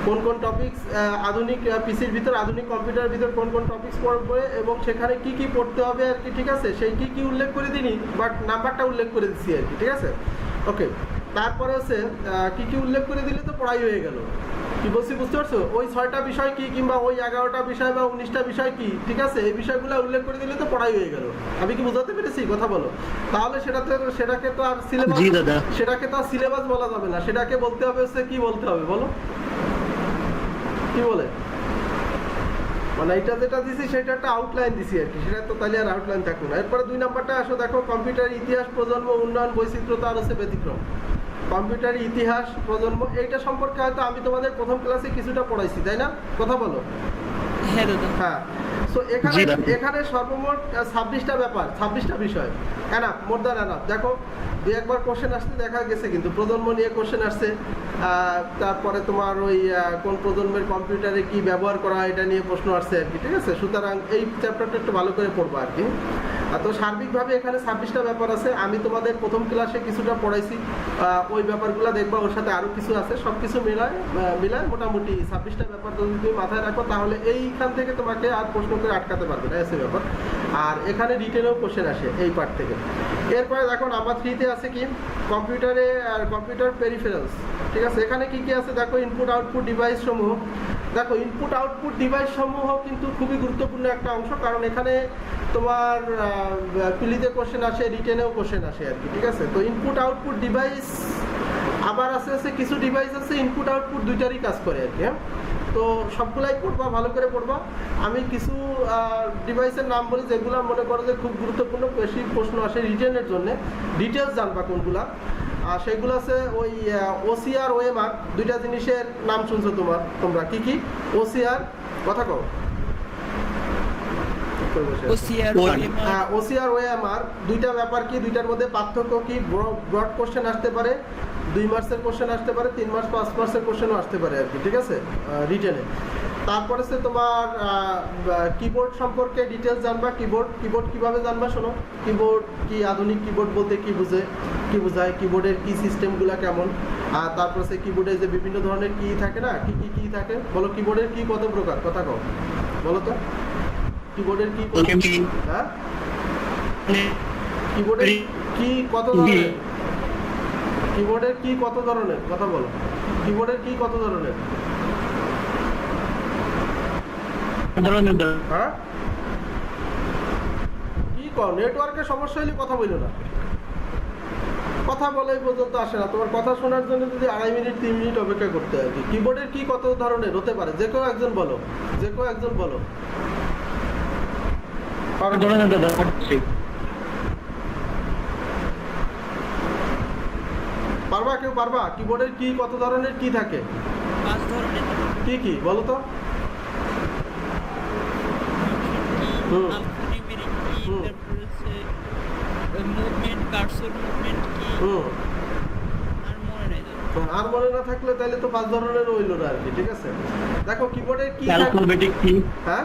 কোন কোন টপিকস আধুনিক পিসির ভিতর, আধুনিক কম্পিউটারের ভিতর কোন কোন টপিকস পড়বে এবং সেখানে কি কি পড়তে হবে আর কি, ঠিক আছে? সেই কি কি উল্লেখ করে দিনি, বাট নাম্বারটা উল্লেখ করে দিচ্ছি আর কি, ঠিক আছে? ওকে, তারপরে হচ্ছে কি কি উল্লেখ করে দিলে তো পড়াই হয়ে গেল। কি বলছি বুঝতে পারছো? ওই 6টা বিষয় কি, কিংবা ওই 11টা বিষয় বা 19টা বিষয় কি, ঠিক আছে? এই বিষয়গুলো উল্লেখ করে দিলে তো পড়াই হয়ে গেল। আমি কি বোঝাতে পেরেছি? কথা বলো। তাহলে সেটাকে তো আর সিলেবাস, সেটাকে তো আর সিলেবাস বলা যাবে না, সেটাকে বলতে হবে হচ্ছে কি বলতে হবে বলো, কি বলে? মানে এটা যেটা দিছি সেটা একটা আউটলাইন দিছি আর কি, সেটা তো তাহলে আর আউটলাইন থাকবে না। এরপরে 2 নাম্বারটা আসো, দেখো কম্পিউটার ইতিহাস, প্রজন্ম, উন্নয়ন, বৈচিত্র্যতা আর হচ্ছে ব্যতিক্রম। কম্পিউটার ইতিহাস, প্রজন্ম, এইটা সম্পর্কে হয়তো আমি তোমাদের প্রথম ক্লাসে কিছুটা পড়াইছি, তাই না? কথা বলো। হ্যাঁ দাদা। হ্যাঁ, সো এখানে সর্বমোট 26টা ব্যাপার, 26টা বিষয়, এনাফ, মোর দ্যান এনাফ। দেখো দুই একবার কোশ্চেন আসতে দেখা গেছে, কিন্তু প্রজন্ম নিয়ে কোশ্চেন আসছে। তারপরে তোমার ওই কোন প্রজন্মের কম্পিউটারে কি ব্যবহার করা হয় এটা নিয়ে প্রশ্ন আসছে আর কি, ঠিক আছে। সুতরাং এই চ্যাপ্টারটা একটু ভালো করে পড়বো আর কি। তো সার্বিকভাবে এখানে 26টা ব্যাপার আছে। আমি তোমাদের প্রথম ক্লাসে কিছুটা পড়াইছি, ওই ব্যাপারগুলো দেখবা, ওর সাথে আরও কিছু আছে, সব কিছু মিলায় মোটামুটি 26টা ব্যাপার যদি তুমি মাথায় রাখো, তাহলে এইখান থেকে তোমাকে আর প্রশ্ন করে আটকাতে পারবে না, এসে ব্যাপার। আর এখানে ডিটেলেও কোশ্চেন আসে এই পার্ট থেকে। এরপরে দেখো নাম্বার 3-তে আছে কি কম্পিউটারে আর কম্পিউটার পেরিফেরালস, ঠিক আছে। এখানে কি কি আছে দেখো, ইনপুট আউটপুট ডিভাইস সমূহ। দেখো ইনপুট আউটপুট ডিভাইস সমূহ কিন্তু খুবই গুরুত্বপূর্ণ একটা অংশ, কারণ এখানে তোমার পিলিতে কোশ্চেন আসে, রিটেনেও কোশ্চেন আসে আর কি, ঠিক আছে। তো ইনপুট আউটপুট ডিভাইস আবার আছে কিছু ডিভাইস আছে ইনপুট আউটপুট দুইটারই কাজ করে আর কি। তো সবগুলাই পড়বা, ভালো করে পড়বা। আমি কিছু ডিভাইসের নাম বলি যেগুলো মনে করো যে খুব গুরুত্বপূর্ণ, বেশি প্রশ্ন আসে রিটেনের জন্য, ডিটেলস জানবা কোনগুলা। আর সেগুলো আছে ওই ওসিআর ওএমআর, দুইটা জিনিসের নাম শুনছো তোমরা কি কি? ওসিআর কথা কও। ওসিআর ওএমআর দুইটা ব্যাপার কি, দুইটার মধ্যে পার্থক্য কি? ব্রড কোশ্চেন আসতে পারে, 2 মার্কসের কোশ্চেন আসতে পারে, 3 মার্কস 5 মার্কসের কোশ্চেনও আসতে পারে আর কি, ঠিক আছে, রিটেনে। তারপরে সে তোমার কিবোর্ড সম্পর্কে ডিটেলস জানবা। কিবোর্ড কিভাবে জানবা শোনো। কিবোর্ড কি, আধুনিক কিবোর্ড বলতে কি বোঝায়, কিবোর্ডের কি সিস্টেমগুলো কেমন, আর তারপরে সে কিবোর্ডে যে বিভিন্ন ধরনের কি থাকে না, কি থাকে বলো। কিবোর্ডের কি কত প্রকার কথা কও বলো তো। কিবোর্ডের কি, হ্যাঁ কিবোর্ডের কি কত ধরনের, কিবোর্ডের কি কত ধরনের কথা বলো। কিবোর্ডের কি কত ধরনের, হ্যাঁ কি কও? নেটওয়ার্কের সমস্যা হলে কথা বলো না, কথা বলে পর্যন্ত আসে না। তোমার কথা শোনার জন্য যদি 2.5 মিনিট 3 মিনিট অপেক্ষা করতে হয়। কিবোর্ডের কি কত ধরনের হতে পারে, যে কেউ একজন বলো, পারবা কেউ পারবা? কিবোর্ডের কি কত ধরনের কি থাকে? 5 ধরনের। কি বলো তো। আর মনে না থাকলে তাহলে তো 5 ধরনের হইলো না আর কি, ঠিক আছে। দেখো কিবোর্ডের কি, অ্যালফাবেটিক কি, হ্যাঁ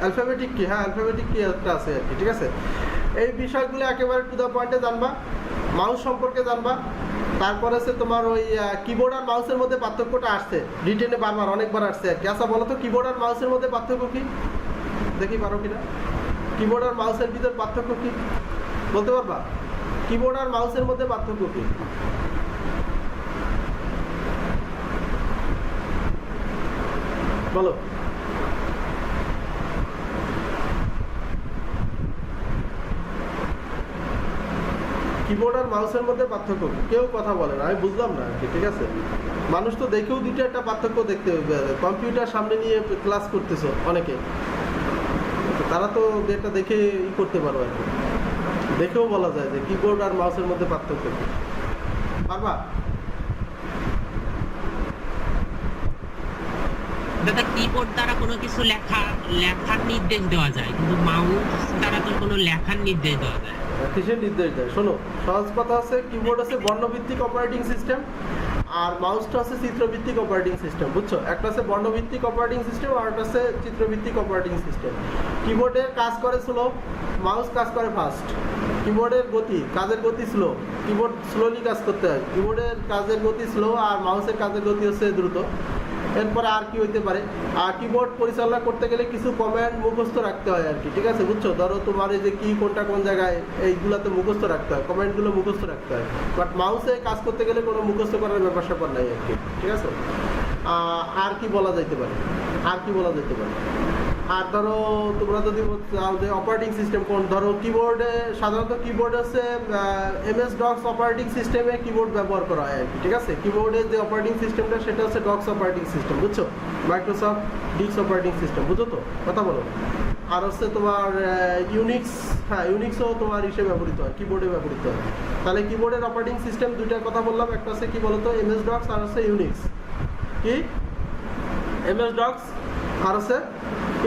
অ্যালফাবেটিক কি, অ্যালফাবেটিক কি একটা আছে আর কি, ঠিক আছে। এই বিষয়গুলো একেবারে টু দা পয়েন্টে জানবা। মাউস সম্পর্কে জানবা। তারপরে আছে তোমার ওই কিবোর্ড আর মাউসের মধ্যে পার্থক্যটা আসছে রিটেনে বারবার অনেকবার আসছে আর কি। আচ্ছা বলো তো কিবোর্ড আর মাউসের মধ্যে পার্থক্য কি, দেখি পারো কিনা। কিবোর্ড আর মাউসের ভিতর পার্থক্য কি বলতে পারবা? কিবোর্ড আর মাউসের মধ্যে পার্থক্য কি বলো। কিবোর্ড আর মাউসের মধ্যে পার্থক্য কেউ কথা বলে না, আমি বুঝলাম না আর কি, ঠিক আছে। মানুষ তো দেখেও দুটো একটা পার্থক্য দেখতে হবে। কম্পিউটার সামনে নিয়ে ক্লাস করতেছো অনেকে, তারা তো এটা দেখে করতে পারো আর কি, দেখেও বলা যায় যে কিবোর্ড আর মাউসের মধ্যে পার্থক্য কি, পারবা? দাদা কিবোর্ড দ্বারা কোনো কিছু লেখার নির্দেশ দেওয়া যায়, কিন্তু মাউস দ্বারা তো কোনো লেখার নির্দেশ দেওয়া যায়। কিসের নির্দেশ দেয় শোনো, সহজ কথা আছে, কিবোর্ড আছে বর্ণভিত্তিক অপারেটিং সিস্টেম, আর মাউসটা আছে চিত্রভিত্তিক অপারেটিং সিস্টেম, বুঝছো? একটা আছে বর্ণভিত্তিক অপারেটিং সিস্টেম আর একটা আছে চিত্রভিত্তিক অপারেটিং সিস্টেম। কিবোর্ডের কাজ করে স্লো, মাউস কাজ করে ফাস্ট। কিবোর্ডের কাজের গতি স্লো, কিবোর্ড স্লোলি কাজ করতে হয়। কিবোর্ডের কাজের গতি স্লো আর মাউসের কাজের গতি হচ্ছে দ্রুত। এরপরে আর কি হইতে পারে, আর কিবোর্ড পরিচালনা করতে গেলে কিছু কমান্ড মুখস্থ রাখতে হয় আর কি, ঠিক আছে, বুঝছো? ধরো তোমার এই যে কি কোনটা কোন জায়গায়, এইগুলাতে মুখস্থ রাখতে হয়, কমান্ডগুলো মুখস্থ রাখতে হয়। বাট মাউসে কাজ করতে গেলে কোনো মুখস্থ করার ব্যাপার স্যাপার নাই আর কি, ঠিক আছে। আর কি বলা যাইতে পারে, আর ধরো তোমরা যদি অপারেটিং সিস্টেম কোন, ধরো কিবোর্ডে সাধারণত কিবোর্ড আছে MS DOS অপারেটিং সিস্টেমে কিবোর্ড ব্যবহার করা হয় আর কি, ঠিক আছে। কিবোর্ডের যে অপারেটিং সিস্টেমটা সেটা হচ্ছে DOS অপারেটিং সিস্টেম, বুঝছো? মাইক্রোসফট ডিক্স অপারেটিং সিস্টেম, বুঝছো তো? কথা বলো। আর হচ্ছে তোমার ইউনিক্স, ইউনিক্সও তোমার হিসেবে ব্যবহৃত হয়, কিবোর্ডে ব্যবহৃত হয়। তাহলে কিবোর্ডের অপারেটিং সিস্টেম দুইটার কথা বললাম, একটা হচ্ছে কি বলতো MS DOS আর হচ্ছে ইউনিক্স। কি MS DOS আর হচ্ছে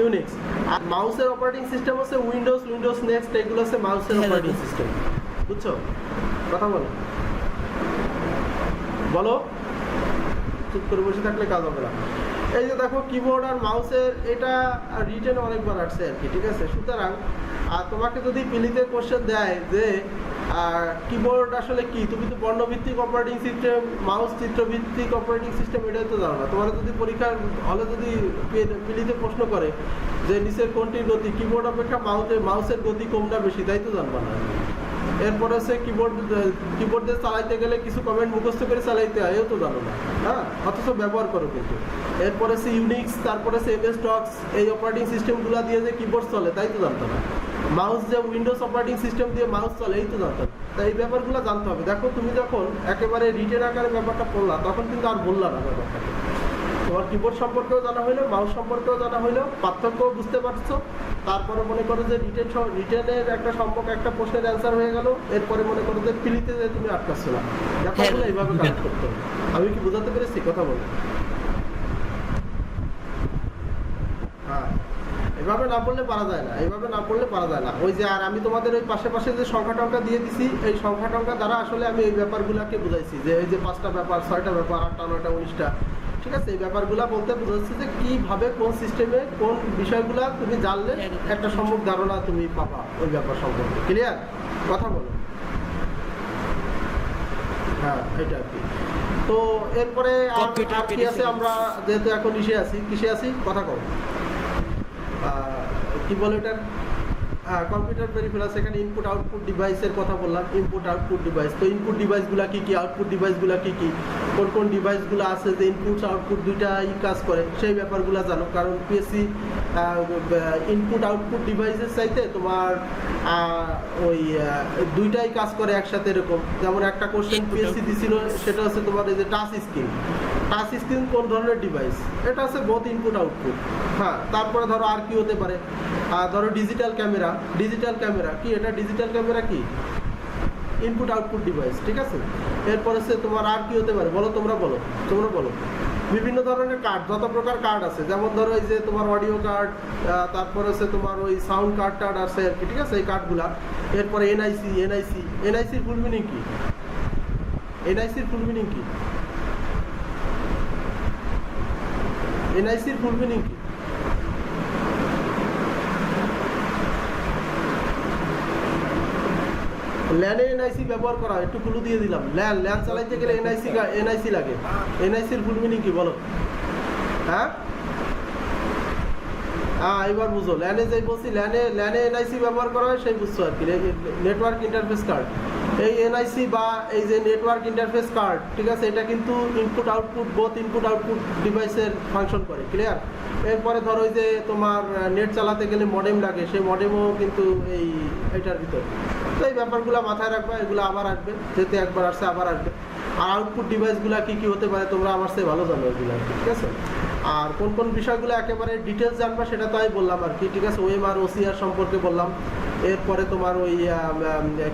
ইউনিক্স। আর মাউসের অপারেটিং সিস্টেম হচ্ছে উইন্ডোজ নেক্সট, এগুলো হচ্ছে মাউসের অপারেটিং সিস্টেম। বুঝছো? কথা বলো বলো, চুপ করে বসে থাকলে কাজ হবে না। এই যে দেখো কিবোর্ড আর মাউসের এটা রিটেন অনেকবার আসছে আর কি, ঠিক আছে? সুতরাং তোমাকে যদি পিলিতে কোশ্চেন দেয় যে কিবোর্ড আসলে কি, তুমি তো বর্ণভিত্তিক অপারেটিং সিস্টেম, মাউস চিত্রভিত্তিক অপারেটিং সিস্টেম, এটাই তো জানো না। তোমার যদি পরীক্ষার হলে যদি পিলিতে প্রশ্ন করে যে নিচের কোনটির গতি কিবোর্ড অপেক্ষা মাউসের গতি কোনটা বেশি, তাই তো জানবা না। এরপরে হচ্ছে কিবোর্ড দিয়ে চালাইতে গেলে কিছু কমেন্ট মুখস্থ করে চালাইতে হয়, এও তো জানো না, হ্যাঁ, অথচ ব্যবহার করো কিন্তু। এরপরে হচ্ছে ইউনিক্স, তারপরে হচ্ছে MS DOS, এই অপারেটিং সিস্টেমগুলো দিয়ে যে কিবোর্ড চলে, তাই তো জানতো না। মাউস যে উইন্ডোজ অপারেটিং সিস্টেম দিয়ে মাউস চলে, এই তো জানতো না। তাই এই ব্যাপারগুলো জানতে হবে। দেখো তুমি যখন একেবারে রিটেন আকারে ব্যাপারটা পড়লা, তখন কিন্তু আর বললা না ব্যাপারটাকে। তোমার কিবোর্ড সম্পর্কেও জানা হইলো, মাউস সম্পর্কেও জানা হইলো, পার্থক্যও বুঝতে পারছো। তারপরে মনে করো যে রিটেনের একটা সম্পর্ক, একটা প্রশ্নের অ্যান্সার হয়ে গেল। এরপরে মনে করো যে পিলিতে যে তুমি আটকাচ্ছ না, ব্যাপারগুলো এইভাবে কাজ করতে হবে। আমি কি বোঝাতে পেরেছি? কথা বলো। হ্যাঁ, এভাবে না পড়লে পারা যায় না, এইভাবে না পড়লে পারা যায় না। ওই যে আর আমি তোমাদের ওই পাশে যে সংখ্যা টঙ্কা দিয়ে দিছি, এই সংখ্যা টঙ্কা দ্বারা আসলে আমি এই ব্যাপারগুলোকে বুঝাইছি যে এই যে 5টা ব্যাপার, 6টা ব্যাপার, 8টা 9টা 19টা, ঠিক আছে? এই ব্যাপারগুলো বলতে বোঝাচ্ছে যে কিভাবে কোন সিস্টেমে কোন বিষয়গুলো তুমি জানলে একটা সম্যক ধারণা তুমি পাবা ওই ব্যাপার সম্পর্কে। ক্লিয়ার? কথা বলো। হ্যাঁ, এটা আর কি। তো এরপরে আর কি আছে? আমরা যেহেতু এখন কিসে আছি কথা কও। কি বলে এটা, কম্পিউটার পেরিফেরালস। এখানে ইনপুট আউটপুট ডিভাইসের কথা বললাম, ইনপুট আউটপুট ডিভাইস। তো ইনপুট ডিভাইসগুলো কি কি, আউটপুট ডিভাইসগুলো কি কি, কোন ডিভাইসগুলো আছে যে ইনপুট আউটপুট দুইটাই কাজ করে, সেই ব্যাপারগুলো জানো। কারণ পিএসসি ইনপুট আউটপুট ডিভাইসের চাইতে তোমার ওই দুইটাই কাজ করে একসাথে। এরকম যেমন একটা কোশ্চেন পিএসসি দিছিল, সেটা হচ্ছে তোমার এই যে টাচ স্ক্রিন কোন ধরনের ডিভাইস, এটা হচ্ছে বোথ ইনপুট আউটপুট। হ্যাঁ, তারপরে ধরো আর কি হতে পারে, ধরো ডিজিটাল ক্যামেরা কি, এটা ডিজিটাল ক্যামেরা কি, ইনপুট আউটপুট ডিভাইস, ঠিক আছে? এরপরে হচ্ছে তোমার আর কি হতে পারে বলো, তোমরা বলো। বিভিন্ন ধরনের কার্ড, যত প্রকার কার্ড আছে, যেমন ধরো এই যে তোমার অডিও কার্ড, তারপরে হচ্ছে তোমার ওই সাউন্ড কার্ড আছে আর কি, ঠিক আছে? এই কার্ডগুলা। এরপরে এনআইসির ফুল মিনিং কি, এনআইসির ফুল মিনিং কি, ল্যানে এনআইসি ব্যবহার করা, একটু ক্লু দিয়ে দিলাম। ল্যান চালাইতে গেলে এনআইসি লাগে। এনআইসির ফুল মিনিং কি বলো? হ্যাঁ, এবার বুঝো। ল্যানে যে বলছি, ল্যানে এনআইসি ব্যবহার করা হয়, সেই বুঝছো আর কি। নেটওয়ার্ক ইন্টারফেস কার্ড, এই এনআইসি বা এই যে নেটওয়ার্ক ইন্টারফেস কার্ড, ঠিক আছে? এটা কিন্তু ইনপুট আউটপুট ডিভাইসের ফাংশন করে। ক্লিয়ার? এরপরে ধরো ওই যে তোমার নেট চালাতে গেলে মডেম লাগে, সেই মডেমও কিন্তু এইটার ভিতর। তো এই ব্যাপারগুলো মাথায় রাখবা, এগুলো আবার আসবে, যেহেতু একবার আসছে আবার আসবে। আর আউটপুট ডিভাইসগুলো কি কি হতে পারে তোমরা আমার চেয়ে ভালো জানো এগুলো, ঠিক আছে? আর কোন বিষয়গুলো একেবারে ডিটেলস জানবা সেটা তো আমি বললাম আর কি, ঠিক আছে? ওএমআর ওসিআর সম্পর্কে বললাম। এরপরে তোমার ওই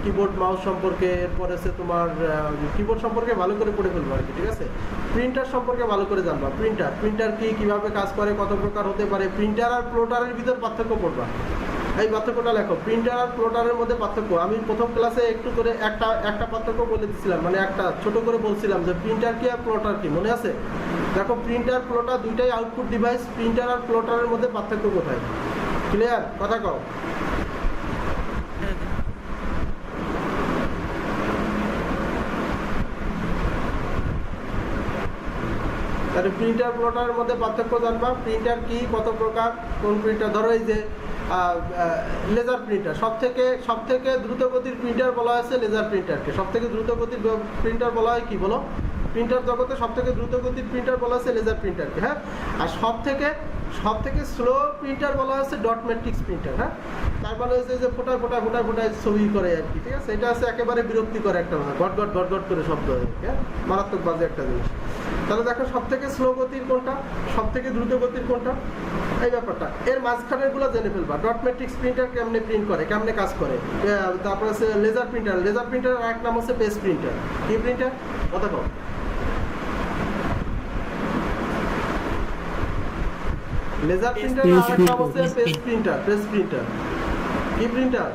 কিবোর্ড মাউস সম্পর্কে, এরপরে হচ্ছে তোমার কিবোর্ড সম্পর্কে ভালো করে পড়ে ফেলবো আর কি, ঠিক আছে? প্রিন্টার সম্পর্কে ভালো করে জানবা। প্রিন্টার কি, কিভাবে কাজ করে, কত প্রকার হতে পারে। প্রিন্টার আর প্লটারের ভিতর পার্থক্য পড়বা, এই পার্থক্যটা লেখো। প্রিন্টার আর প্লটারের মধ্যে পার্থক্য আমি প্রথম ক্লাসে একটু করে একটা পার্থক্য বলে দিচ্ছিলাম, মানে একটা ছোট করে বলছিলাম যে প্রিন্টার কি আর প্লটার কি, মনে আছে? দেখো, প্রিন্টার প্লটার দুইটাই আউটপুট ডিভাইস। প্রিন্টার আর প্লটারের মধ্যে পার্থক্য কোথায়? ক্লিয়ার? কথা কও। তাহলে প্রিন্টার প্লটারের মধ্যে পার্থক্য জানবা। প্রিন্টার কি, কত প্রকার, কোন প্রিন্টার। ধরো এই যে লেজার প্রিন্টার, সব থেকে দ্রুত গতির প্রিন্টার বলা হয়েছে লেজার প্রিন্টারকে। সব থেকে দ্রুত গতির প্রিন্টার বলা হয় কি বলো? প্রিন্টার জগতে সব থেকে দ্রুত গতির প্রিন্টার বলা হয়েছে লেজার প্রিন্টারকে। হ্যাঁ, আর সব থেকে স্লো প্রিন্টার বলা হয়েছে ডট ম্যাট্রিক্স প্রিন্টার। হ্যাঁ, তারপরে হচ্ছে যে ফোটায় ছবি করে আর কি, ঠিক আছে? এটা আছে একেবারে বিরক্তিকর একটা ঘট করে শব্দ হয়, হ্যাঁ, মারাত্মক বাজে একটা জিনিস। তাহলে দেখো, সব থেকে স্লো গতির কোনটা, সব থেকে দ্রুত গতির কোনটা, এই ব্যাপারটা। এর মাঝখানের গুলো জেনে ফেলবা। ডট ম্যাট্রিক্স প্রিন্টার কেমনে প্রিন্ট করে, কেমনে কাজ করে। তারপরে হচ্ছে লেজার প্রিন্টার আর এক নাম হচ্ছে পেজ প্রিন্টার। কি প্রিন্টার? কথা কও। লেজার প্রিন্টার আর এক নাম হচ্ছে পেজ প্রিন্টার। কি প্রিন্টার?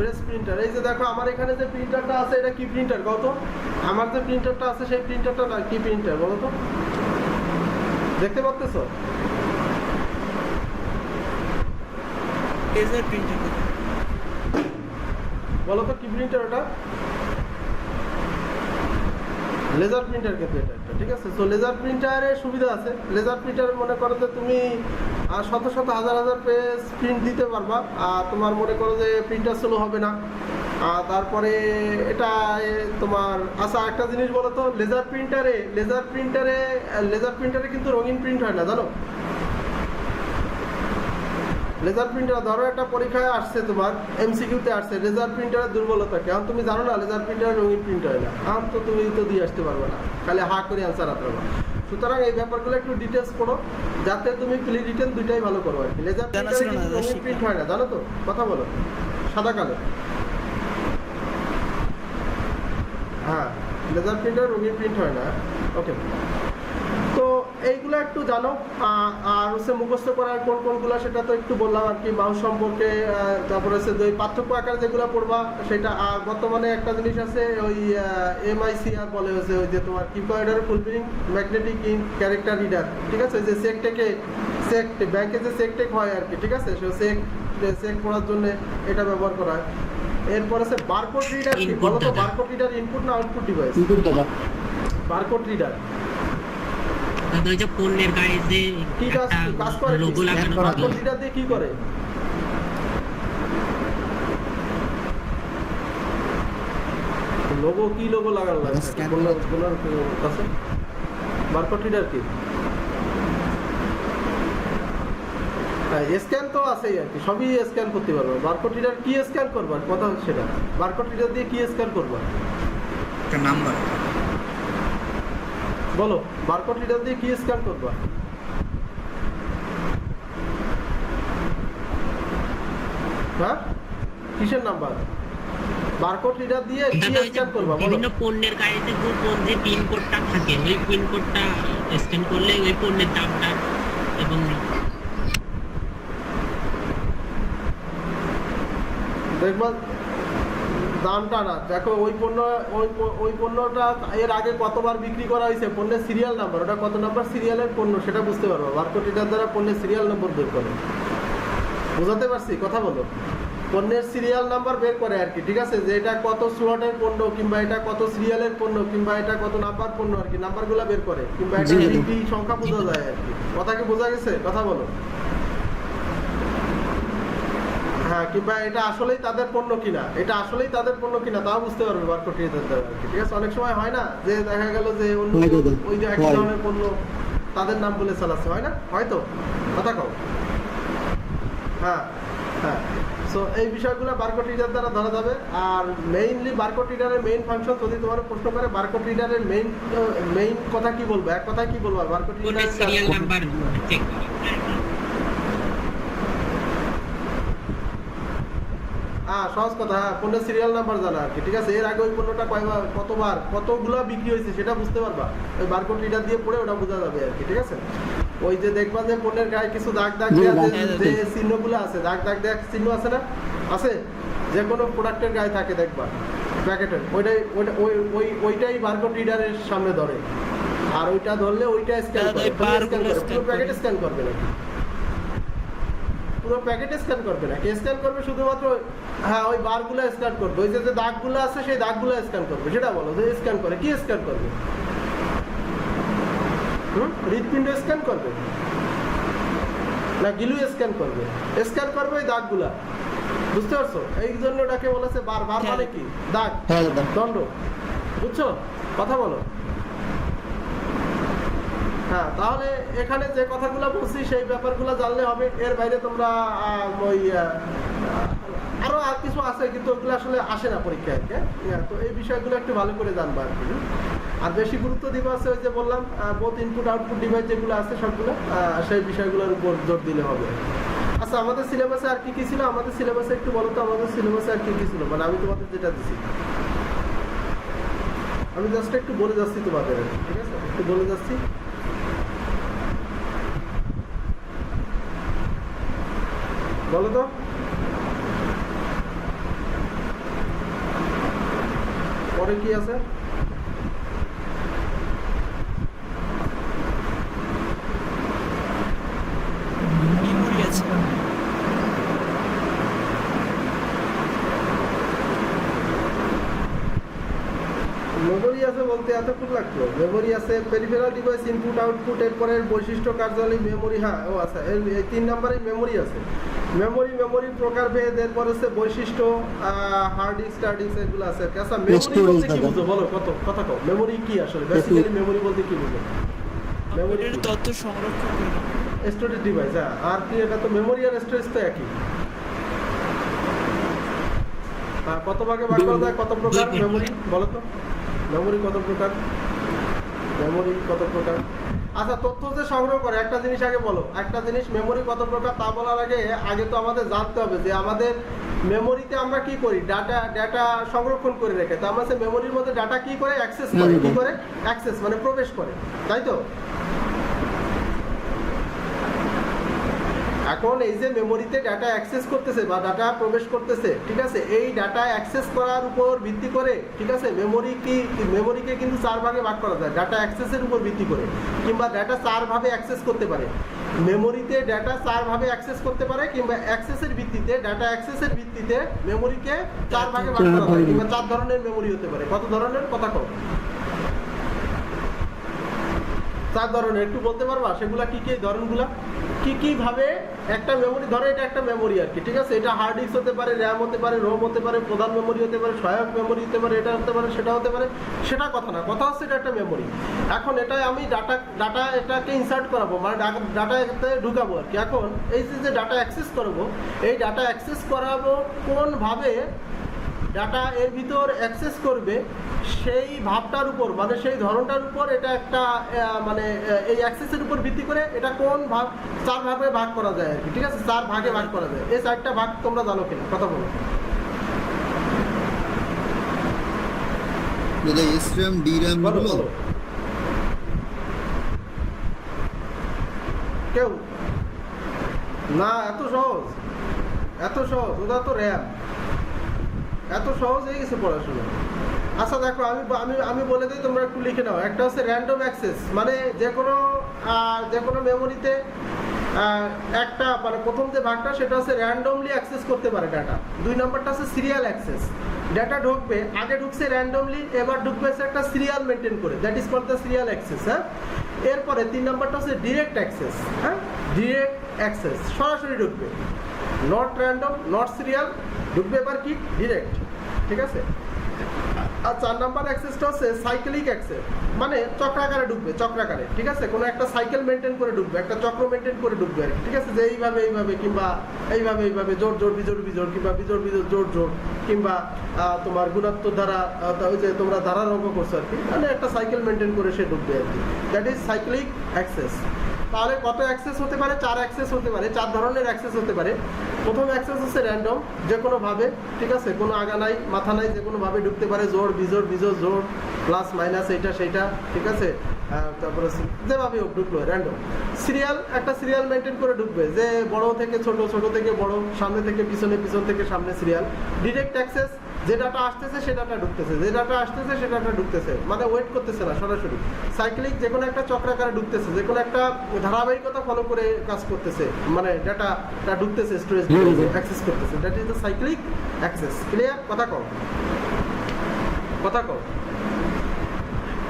প্রেস প্রিন্টার, এই যে দেখো আমার এখানে যে প্রিন্টারটা আছে এটা কি প্রিন্টার কত? আমার যে প্রিন্টারটা আছে সেই প্রিন্টারটা না কি প্রিন্টার বলো তো? দেখতে পাচ্ছ? লেজার প্রিন্টার বলো তো কি প্রিন্টার ওটা? লেজার প্রিন্টার কিন্তু এটা একটা, ঠিক আছে? সো লেজার প্রিন্টারের সুবিধা আছে। লেজার প্রিন্টার মনে করো যে তুমি শত শত হাজার হাজার পেজ প্রিন্ট দিতে পারবা, আর তোমার মনে করো যে প্রিন্টার স্লো হবে না। তারপরে এটা তোমার আচ্ছা একটা জিনিস বলো তো, লেজার প্রিন্টারে কিন্তু রঙিন প্রিন্ট হয় না, জানো? লেজার প্রিন্টার ধরো একটা পরীক্ষায় আসছে, তোমার এমসিকিউতে আসছে লেজার প্রিন্টারের দুর্বলতা কি, এখন তুমি জানো না লেজার প্রিন্টারের রঙিন প্রিন্ট হয় না, এখন তো তুমি তো দিয়ে আসতে পারবে না, খালি হা করে অ্যান্সার আসতে পারবে। সুতরাং এই ব্যাপারগুলো একটু ডিটেলস পড়ো যাতে তুমি প্লি রিটেন দুইটাই ভালো করো আর কি। লেজার প্রিন্টারে কিন্তু রঙিন প্রিন্ট হয় না, জানো তো? কথা বলো, সাদা কালো। হ্যাঁ, লেজার প্রিন্টারে রঙিন প্রিন্ট হয় না। ওকে, তো এইগুলো একটু জানো। আর হচ্ছে মুখস্থ করার কোনগুলো সেটা তো একটু বললাম আর কি, মাউস সম্পর্কে। তারপরে হচ্ছে ওই পার্থক্য আকারে যেগুলো পড়বা সেটা। আর বর্তমানে একটা জিনিস আছে ওই MICR বলে, হচ্ছে ওই যে তোমার কিপ্যাডের fulfilling magnetic ink character reader, ঠিক আছে? ওই যে চেক ব্যাংকে যে চেক হয় আর কি, ঠিক আছে? চেক করার জন্য এটা ব্যবহার করা হয়। এরপর আছে বারকোড রিডার। কি বলো তো, বারকোড রিডার ইনপুট না আউটপুট ডিভাইস? বারকোড রিডার ওই যে পণ্যের গায়ে যে কি কাজ করে, লোগো লাগানো বারকোড রিডার দিয়ে কি করে? লোগো কি লোগো লাগানো লাগে কাছে? বারকোড রিডার কি স্ক্যান তো আছেই আর কি, সবই স্ক্যান করতে পারবে। বারকোড রিডার কি স্ক্যান করবা কথা সেটা? বারকোড রিডার দিয়ে কি স্ক্যান করবা? একটা নাম্বার বলো, বারকোড রিডার দিয়ে কি স্ক্যান করবা? হ্যাঁ, কিসের নাম্বার? বারকোড রিডার দিয়ে কি স্ক্যান করবা বলো? বিভিন্ন পণ্যের গায়ে যে গোপন যে পিন কোডটা থাকে, ওই পিন কোডটা স্ক্যান করলে ওই পণ্যের দামটা এবং দেখবা দামটা না, দেখো ওই পণ্যটা এর আগে কতবার বিক্রি করা হয়েছে, পণ্যের সিরিয়াল নাম্বার, ওটা কত নাম্বার সিরিয়ালের পণ্য সেটা বুঝতে পারবো। বারকোড রিডার দ্বারা পণ্যের সিরিয়াল নম্বর বের করে, বুঝাতে পারছি? কথা বলো, পণ্যের সিরিয়াল নাম্বার বের করে আর কি, ঠিক আছে? যে এটা কত স্লটের পণ্য, কিংবা এটা কত সিরিয়ালের পণ্য, কিংবা এটা কত নাম্বার পণ্য আর কি, নাম্বারগুলো বের করে, কিংবা এটা বিক্রি সংখ্যা বোঝা যায় আর কি। কথা কি বোঝা গেছে? কথা বলো। হ্যাঁ, কিংবা এটা আসলেই তাদের পণ্য কিনা, এটা আসলেই তাদের পণ্য কিনা তাও বুঝতে পারবে বারকোড রিডার দ্বারা আর কি, ঠিক আছে? অনেক সময় হয় না যে দেখা গেল যে অন্য ওই যে একই ধরনের পণ্য তাদের নাম বলে চালাচ্ছে, হয় না? হয়তো কথা কও। হ্যাঁ হ্যাঁ, সো এই বিষয়গুলো বারকোড রিডার দ্বারা ধরা যাবে। আর মেইনলি বারকোড রিডারের মেইন ফাংশন, যদি তোমার প্রশ্ন করে বারকোড রিডারের মেইন কথা কি বলবো, এক কথায় কি বলবো? বারকোড রিডারের সিরিয়াল নাম্বার চেক করা। সহজ কথা। হ্যাঁ, পণ্যের সিরিয়াল নাম্বার জানা আর কি, ঠিক আছে? এর আগে ওই পণ্যটা কয়বার কতবার কতগুলো বিক্রি হয়েছে সেটা বুঝতে পারবা, ওই বারকোড রিডার দিয়ে পড়ে ওটা বোঝা যাবে আর কি, ঠিক আছে? ওই যে দেখবা যে পণ্যের গায়ে কিছু দাগ দেওয়া যে চিহ্নগুলো আছে, দাগ দেওয়া চিহ্ন আছে না, আছে? যে কোনো প্রোডাক্টের গায়ে থাকে দেখবা প্যাকেটের, ওইটাই বারকোড রিডারের সামনে ধরে। আর ওইটা ধরলে ওইটা স্ক্যান করে, পুরো প্যাকেট স্ক্যান করবে নাকি? পুরো প্যাকেট স্ক্যান করবে না, স্ক্যান করবে শুধুমাত্র, হ্যাঁ ওই বারগুলো স্ক্যান করবে, ওই যে দাগগুলো আছে সেই দাগগুলো স্ক্যান করবে। সেটা বলো যে স্ক্যান করে, কি স্ক্যান করবে? হৃৎপিণ্ড স্ক্যান করবে না গিলু স্ক্যান করবে? স্ক্যান করবে ওই দাগগুলা, বুঝতে পারছো? এই জন্য ওটাকে বলেছে বার। বার মানে কি? দাগ, দণ্ড, বুঝছো? কথা বলো। হ্যাঁ, তাহলে এখানে যে কথাগুলো বলছি সেই ব্যাপারগুলো জানলে হবে। এর বাইরে তোমরা ওই আরো আর কিছু আছে কিন্তু ওগুলো আসলে আসে না পরীক্ষায়, তো এই বিষয়গুলো একটু ভালো করে জানবা আর কি। আর বেশি গুরুত্ব দিবা আছে ওই যে বললাম বোথ ইনপুট আউটপুট ডিভাইস যেগুলো আছে সবগুলো, সেই বিষয়গুলোর উপর জোর দিলে হবে। আচ্ছা, আমাদের সিলেবাসে আর কি কি ছিল? আমাদের সিলেবাসে একটু বলো তো, আমাদের সিলেবাসে আর কি কি ছিল? মানে আমি তোমাদের যেটা দিছি, আমি জাস্ট একটু বলে যাচ্ছি তোমাদের, ঠিক আছে? একটু বলে যাচ্ছি। বলো তো। পরে কি আছে? মেমোরি আছে। মেমোরি আছে বলতে এতক্ষণ লাগতো। মেমোরি আছে, পেরিফেরাল ডিভাইস, ইনপুট আউটপুট, এরপরের বৈশিষ্ট্য কার্যাবলী মেমোরি। হ্যাঁ, ও আছে, এই 3 নম্বরে মেমোরি আছে। মেমোরি প্রকারভেদ, এরপর হচ্ছে বৈশিষ্ট্য, হার্ড ডিস্ক, স্টার ডিস্ক, এগুলো আছে। আচ্ছা, মেমোরি বলতে কি বুঝো বলো, কথা কও। মেমোরি কি আসলে? বেসিক্যালি মেমোরি বলতে কি বুঝো? মেমোরি কম্পিউটারের তথ্য সংরক্ষণ করে রাখা। Storage device. হ্যাঁ, আর কি? এটা তো মেমোরি আর স্টোরেজ তো একই। কত ভাগে ভাগ করা যায়, কত প্রকার মেমোরি বলো তো? মেমোরি কত প্রকার? আচ্ছা, তথ্য যে সংগ্রহ করে, একটা জিনিস আগে বলো, একটা জিনিস মেমোরি কত প্রকার তা বলার আগে তো আমাদের জানতে হবে যে আমাদের মেমোরিতে আমরা কি করি, ডাটা সংরক্ষণ করে রেখে। তো আমরা মেমোরির মধ্যে ডাটা কি করে অ্যাক্সেস করে, কি করে অ্যাক্সেস মানে প্রবেশ করে, তাই তো? এখন এই যে মেমোরিতে ডাটা অ্যাক্সেস করতেছে বা ডাটা প্রবেশ করতেছে, ঠিক আছে, এই ডাটা অ্যাক্সেস করার উপর ভিত্তি করে, ঠিক আছে, মেমোরিকে কিন্তু 4 ভাগে ভাগ করা যায় ডাটা অ্যাক্সেসের উপর ভিত্তি করে, কিংবা ডাটা 4 ভাবে অ্যাক্সেস করতে পারে। মেমোরিতে ডাটা 4 ভাবে অ্যাক্সেস করতে পারে, কিংবা অ্যাক্সেসের ভিত্তিতে, ডাটা অ্যাক্সেসের ভিত্তিতে মেমোরিকে 4 ভাগে ভাগ করা যায়, কিংবা 4 ধরনের মেমোরি হতে পারে। কত ধরনের কথা কও? 4 ধরনের। একটু বলতে পারবা সেগুলা কি কি? ধরনগুলা কি ভাবে একটা মেমোরি ধরে, এটা একটা মেমোরি আর কি, ঠিক আছে। এটা হার্ড ডিস্ক হতে পারে, র্যাম হতে পারে, রোম হতে পারে, প্রধান মেমোরি হতে পারে, সহায়ক মেমোরি হতে পারে, এটা হতে পারে, সেটা হতে পারে, সেটা কথা না। কথা হচ্ছে এটা একটা মেমোরি। এখন এটাই আমি ডাটা এটাকে ইনসার্ট করাবো, মানে ডাটা এতে ঢুকাবো আর কি। এখন এই যে ডাটা অ্যাক্সেস করবো, এই ডাটা অ্যাক্সেস করাবো কোনভাবে ডাটা এর ভিতর অ্যাক্সেস করবে, সেই ভাবটার উপর, মানে সেই ধরনটার উপর এটা একটা মানে এই অ্যাক্সেসের উপর ভিত্তি করে এটা কোন ভাগ 4 ভাগে ভাগ করা যায় আর কি, ঠিক আছে। 4 ভাগে ভাগ করা যায়। এই 4টা ভাগ তোমরা জানো কিনা কথা বলো। দাদা এসআরএম ডির‍্যাম বলো গুলো বলো। কেউ না, এত সহজ ওটা তো র্যাম, এত সহজ হয়ে গেছে পড়াশোনা। আচ্ছা দেখো, আমি বলে দিই, তোমরা একটু লিখে নাও। একটা হচ্ছে র্যান্ডম অ্যাক্সেস, মানে যে কোনো মেমোরিতে একটা, মানে প্রথম যে ভাগটা সেটা হচ্ছে র্যান্ডমলি অ্যাক্সেস করতে পারে ডাটা। 2 নম্বরটা হচ্ছে সিরিয়াল অ্যাক্সেস। ডাটা ঢুকবে, আগে ঢুকছে র্যান্ডমলি, এবার ঢুকবে একটা সিরিয়াল মেনটেন করে, that is called the serial access. হ্যাঁ, এরপরে 3 নম্বরটা হচ্ছে ডিরেক্ট অ্যাক্সেস। হ্যাঁ, ডিরেক্ট অ্যাক্সেস সরাসরি ঢুকবে, নট র্যান্ডম, নট সিরিয়াল, ঢুকবে এবার কি ডিরেক্ট, ঠিক আছে। আর 4 নাম্বার অ্যাক্সেসটা হচ্ছে সাইক্লিক অ্যাক্সেস, মানে চক্রাকারে ঢুকবে, চক্রাকারে, ঠিক আছে। কোনো একটা সাইকেল মেনটেন করে ঢুকবে, একটা চক্র মেনটেন করে ঢুকবে আর কি, ঠিক আছে। যে এইভাবে কিংবা এইভাবে জোর বিজোড় কিংবা বিজোড় জোর, কিংবা তোমার গুণাত্মক ধারা, ওই যে তোমরা ধারার অঙ্ক করছো আর কি, মানে একটা সাইকেল মেনটেন করে সে ঢুকবে আর কি, দ্যাট ইজ সাইক্লিক অ্যাক্সেস। তাহলে কত অ্যাক্সেস হতে পারে? 4 অ্যাক্সেস হতে পারে, 4 ধরনের অ্যাক্সেস হতে পারে। প্রথম অ্যাক্সেস হচ্ছে র্যান্ডম, যে কোনোভাবে, ঠিক আছে, কোনো আগা নাই মাথা নাই, যে কোনোভাবে ঢুকতে পারে, জোড় বিজোড় প্লাস মাইনাস এইটা সেইটা, ঠিক আছে। তারপরে যেভাবে হোক ঢুকলো র্যান্ডম। সিরিয়াল, একটা সিরিয়াল মেনটেন করে ঢুকবে, যে বড় থেকে ছোট, ছোট থেকে বড়, সামনে থেকে পিছনে, পিছন থেকে সামনে সিরিয়াল। ডিরেক্ট অ্যাক্সেস, যে ডাটা আসতেছে সে ডাটা ঢুকতেছে, যে ডাটা আসতেছে সে ডাটা ঢুকতেছে, মানে ওয়েট করতেছে না, সরাসরি। সাইক্লিক, যে কোনো একটা চক্রাকারে ঢুকতেছে, যে কোনো একটা ধারাবাহিকতা ফলো করে কাজ করতেছে, মানে ডাটাটা ঢুকতেছে, স্টোরেজ অ্যাক্সেস করতেছে, that is the cyclic access. Clear? কথা কও।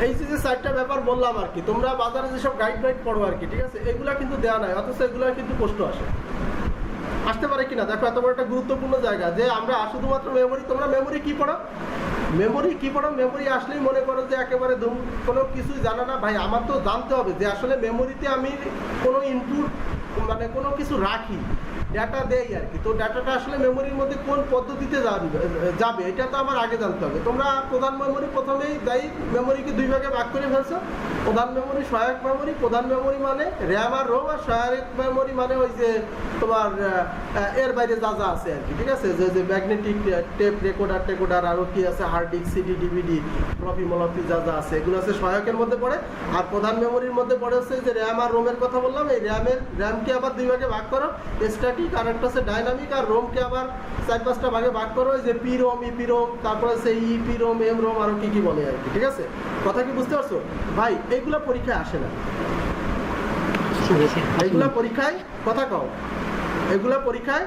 এই যে 4টা ব্যাপার বললাম আর কি, তোমরা বাজারে যেসব গাইড পড়ো আর কি, ঠিক আছে, এগুলা কিন্তু দেওয়া নাই, অথচ এগুলা কিন্তু প্রশ্ন আসতে পারে কিনা। দেখো, এত বড় একটা গুরুত্বপূর্ণ জায়গা যে আমরা শুধুমাত্র মেমোরি, তোমরা মেমোরি কি পড়ো, মেমোরি আসলেই মনে করো যে একেবারে কোনো কিছুই জানা না। ভাই, আমার তো জানতে হবে যে আসলে মেমোরিতে আমি কোনো ইনপুট, মানে কোনো কিছু রাখি, ডাটা দেই আর কি, তো ডাটাটা আসলে মেমোরির মধ্যে কোন পদ্ধতিতে যাবে এটা তো আমার আগে জানতে হবে। তোমরা প্রধান মেমোরি প্রথমেই দেই, মেমোরিকে 2 ভাগে ভাগ করে ফেলছো। প্রধান মেমোরি, সহায়ক মেমোরি। প্রধান মেমোরি মানে র্যাম আর রোম, আর সহায়ক মেমোরি মানে ওই যে তোমার এর বাইরে যা আছে আর কি, ঠিক আছে, যে ম্যাগনেটিক টেপ, রেকর্ডার, আরও কি আছে, hard disk, CD, DVD, floppy মলপি যা আছে, এগুলো আছে সহায়কের মধ্যে পড়ে। আর প্রধান মেমোরির মধ্যে পড়ে হচ্ছে যে র্যাম আর রোমের কথা বললাম। এই র্যামকে আবার 2 ভাগে ভাগ করো, স্ট্যাটিক স্ট্যাটিক আর একটা হচ্ছে ডাইনামিক। আর রোমকে আবার 4-5টা ভাগে ভাগ করো, যে পি রোম, ইপি রোম, তারপরে হচ্ছে ইপি রোম, এম রোম, আরো কি বলে আর কি। ঠিক আছে, কথা কি বুঝতে পারছো ভাই? এইগুলা পরীক্ষায় আসে না, এইগুলা পরীক্ষায়, কথা কও, এগুলা পরীক্ষায়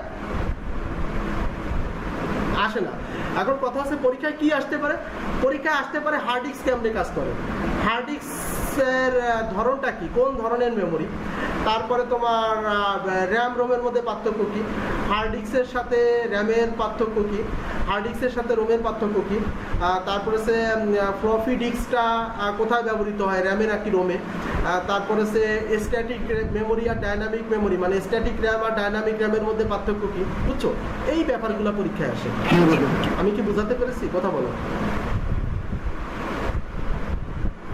আসে না। এখন কথা হচ্ছে পরীক্ষায় কি আসতে পারে? পরীক্ষায় আসতে পারে হার্ড ডিস্ক কেমনে কাজ করে, হার্ড ডিস্কের ধরনটা কি, কোন ধরনের মেমোরি, তারপরে তোমার র্যাম রোমের মধ্যে পার্থক্য কি, হার্ড ডিস্কের সাথে র্যামের পার্থক্য কি, হার্ড ডিস্কের সাথে রোমের পার্থক্য কি, তারপরে সে ফ্লপি ডিস্কটা কোথায় ব্যবহৃত হয়, র্যামে নাকি রোমে, তারপরে সে স্ট্যাটিক মেমোরি আর ডাইনামিক মেমোরি, মানে স্ট্যাটিক র্যাম আর ডাইনামিক র্যামের মধ্যে পার্থক্য কি, বুঝছো? এই ব্যাপারগুলো পরীক্ষায় আসে। আমি কি বোঝাতে পেরেছি? কথা বলো।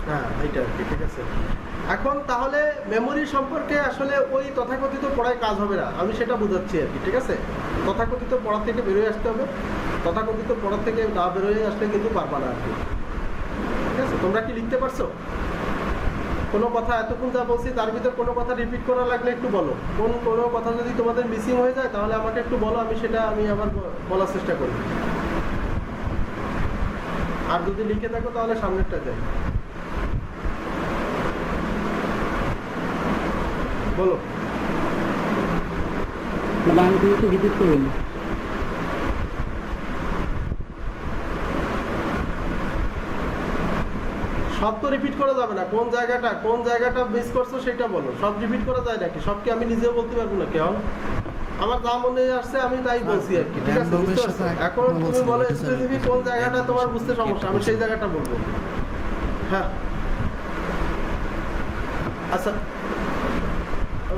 হ্যাঁ, এইটা আর কি। ঠিক আছে, এখন তাহলে মেমোরি সম্পর্কে আসলে ওই তথাকথিত পড়ায় কাজ হবে না, আমি সেটা বোঝাচ্ছি আর কি। ঠিক আছে, তথাকথিত পড়া থেকে বেরোয় আসতে হবে, তথাকথিত পড়া থেকে না বেরোয় আসলে কিন্তু পারবা না আর কি। ঠিক আছে, তোমরা কি লিখতে পারছো? কোনো কথা এতক্ষণ যা বলছি তার ভিতর কোনো কথা রিপিট করা লাগলে একটু বলো। কোনো কথা যদি তোমাদের মিসিং হয়ে যায় তাহলে আমাকে একটু বলো, আমি আবার বলার চেষ্টা করি। আর যদি লিখে থাকো তাহলে সামনেরটা যাই, বলো। সব তো রিপিট করা যাবে না, কোন জায়গাটা মিস করছো সেটা বলো। সব রিপিট করা যায় নাকি? সব কি আমি নিজেও বলতে পারবো না? কেন, আমার যা মনে আসছে আমি তাই বলছি আর কি। ঠিক আছে, বুঝতে পারছো? এখন তুমি বলো স্পেসিফিক কোন জায়গাটা তোমার বুঝতে সমস্যা, আমি সেই জায়গাটা বলবো। হ্যাঁ, আচ্ছা,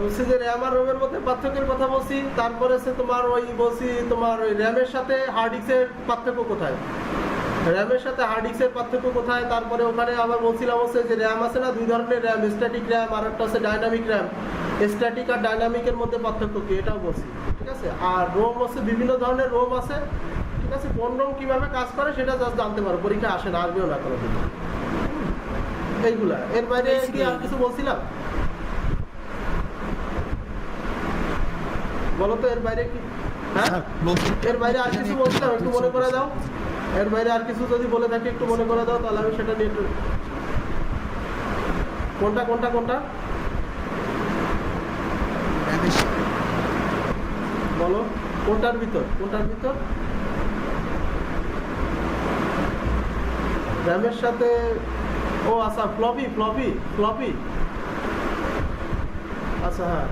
বলছি যে র্যাম আর রোমের মধ্যে পার্থক্যের কথা বলছি, তারপরে সে তোমার বলছি তোমার ওই র্যামের সাথে হার্ড ডিস্কের পার্থক্য কোথায়, র্যামের সাথে হার্ড ডিস্কের পার্থক্য কোথায়, তারপরে ওখানে আবার বলছিলাম হচ্ছে যে র্যাম আছে না দুই ধরনের র্যাম, স্ট্যাটিক র্যাম আর একটা হচ্ছে ডাইনামিক র্যাম, স্ট্যাটিক আর ডাইনামিকের মধ্যে পার্থক্য কি এটাও বলছি। ঠিক আছে, আর রোম আছে, বিভিন্ন ধরনের রোম আছে। ঠিক আছে, কোন রোম কিভাবে কাজ করে সেটা জাস্ট জানতে পারো, পরীক্ষা আসে না, আসবেও না কোনো দিন। এইগুলা, এর বাইরে কি আর কিছু বলছিলাম? বলো তো, এর বাইরে কি? হ্যাঁ, এর বাইরে আর কিছু বলছিলাম, একটু মনে করে দাও। এর বাইরে আর কিছু যদি বলে থাকি একটু মনে করে দাও, তাহলে আমি সেটা নিয়ে একটু। কোনটা বলো, কোনটার ভিতর র্যামের সাথে? ও আচ্ছা, ফ্লপি। আচ্ছা, হ্যাঁ,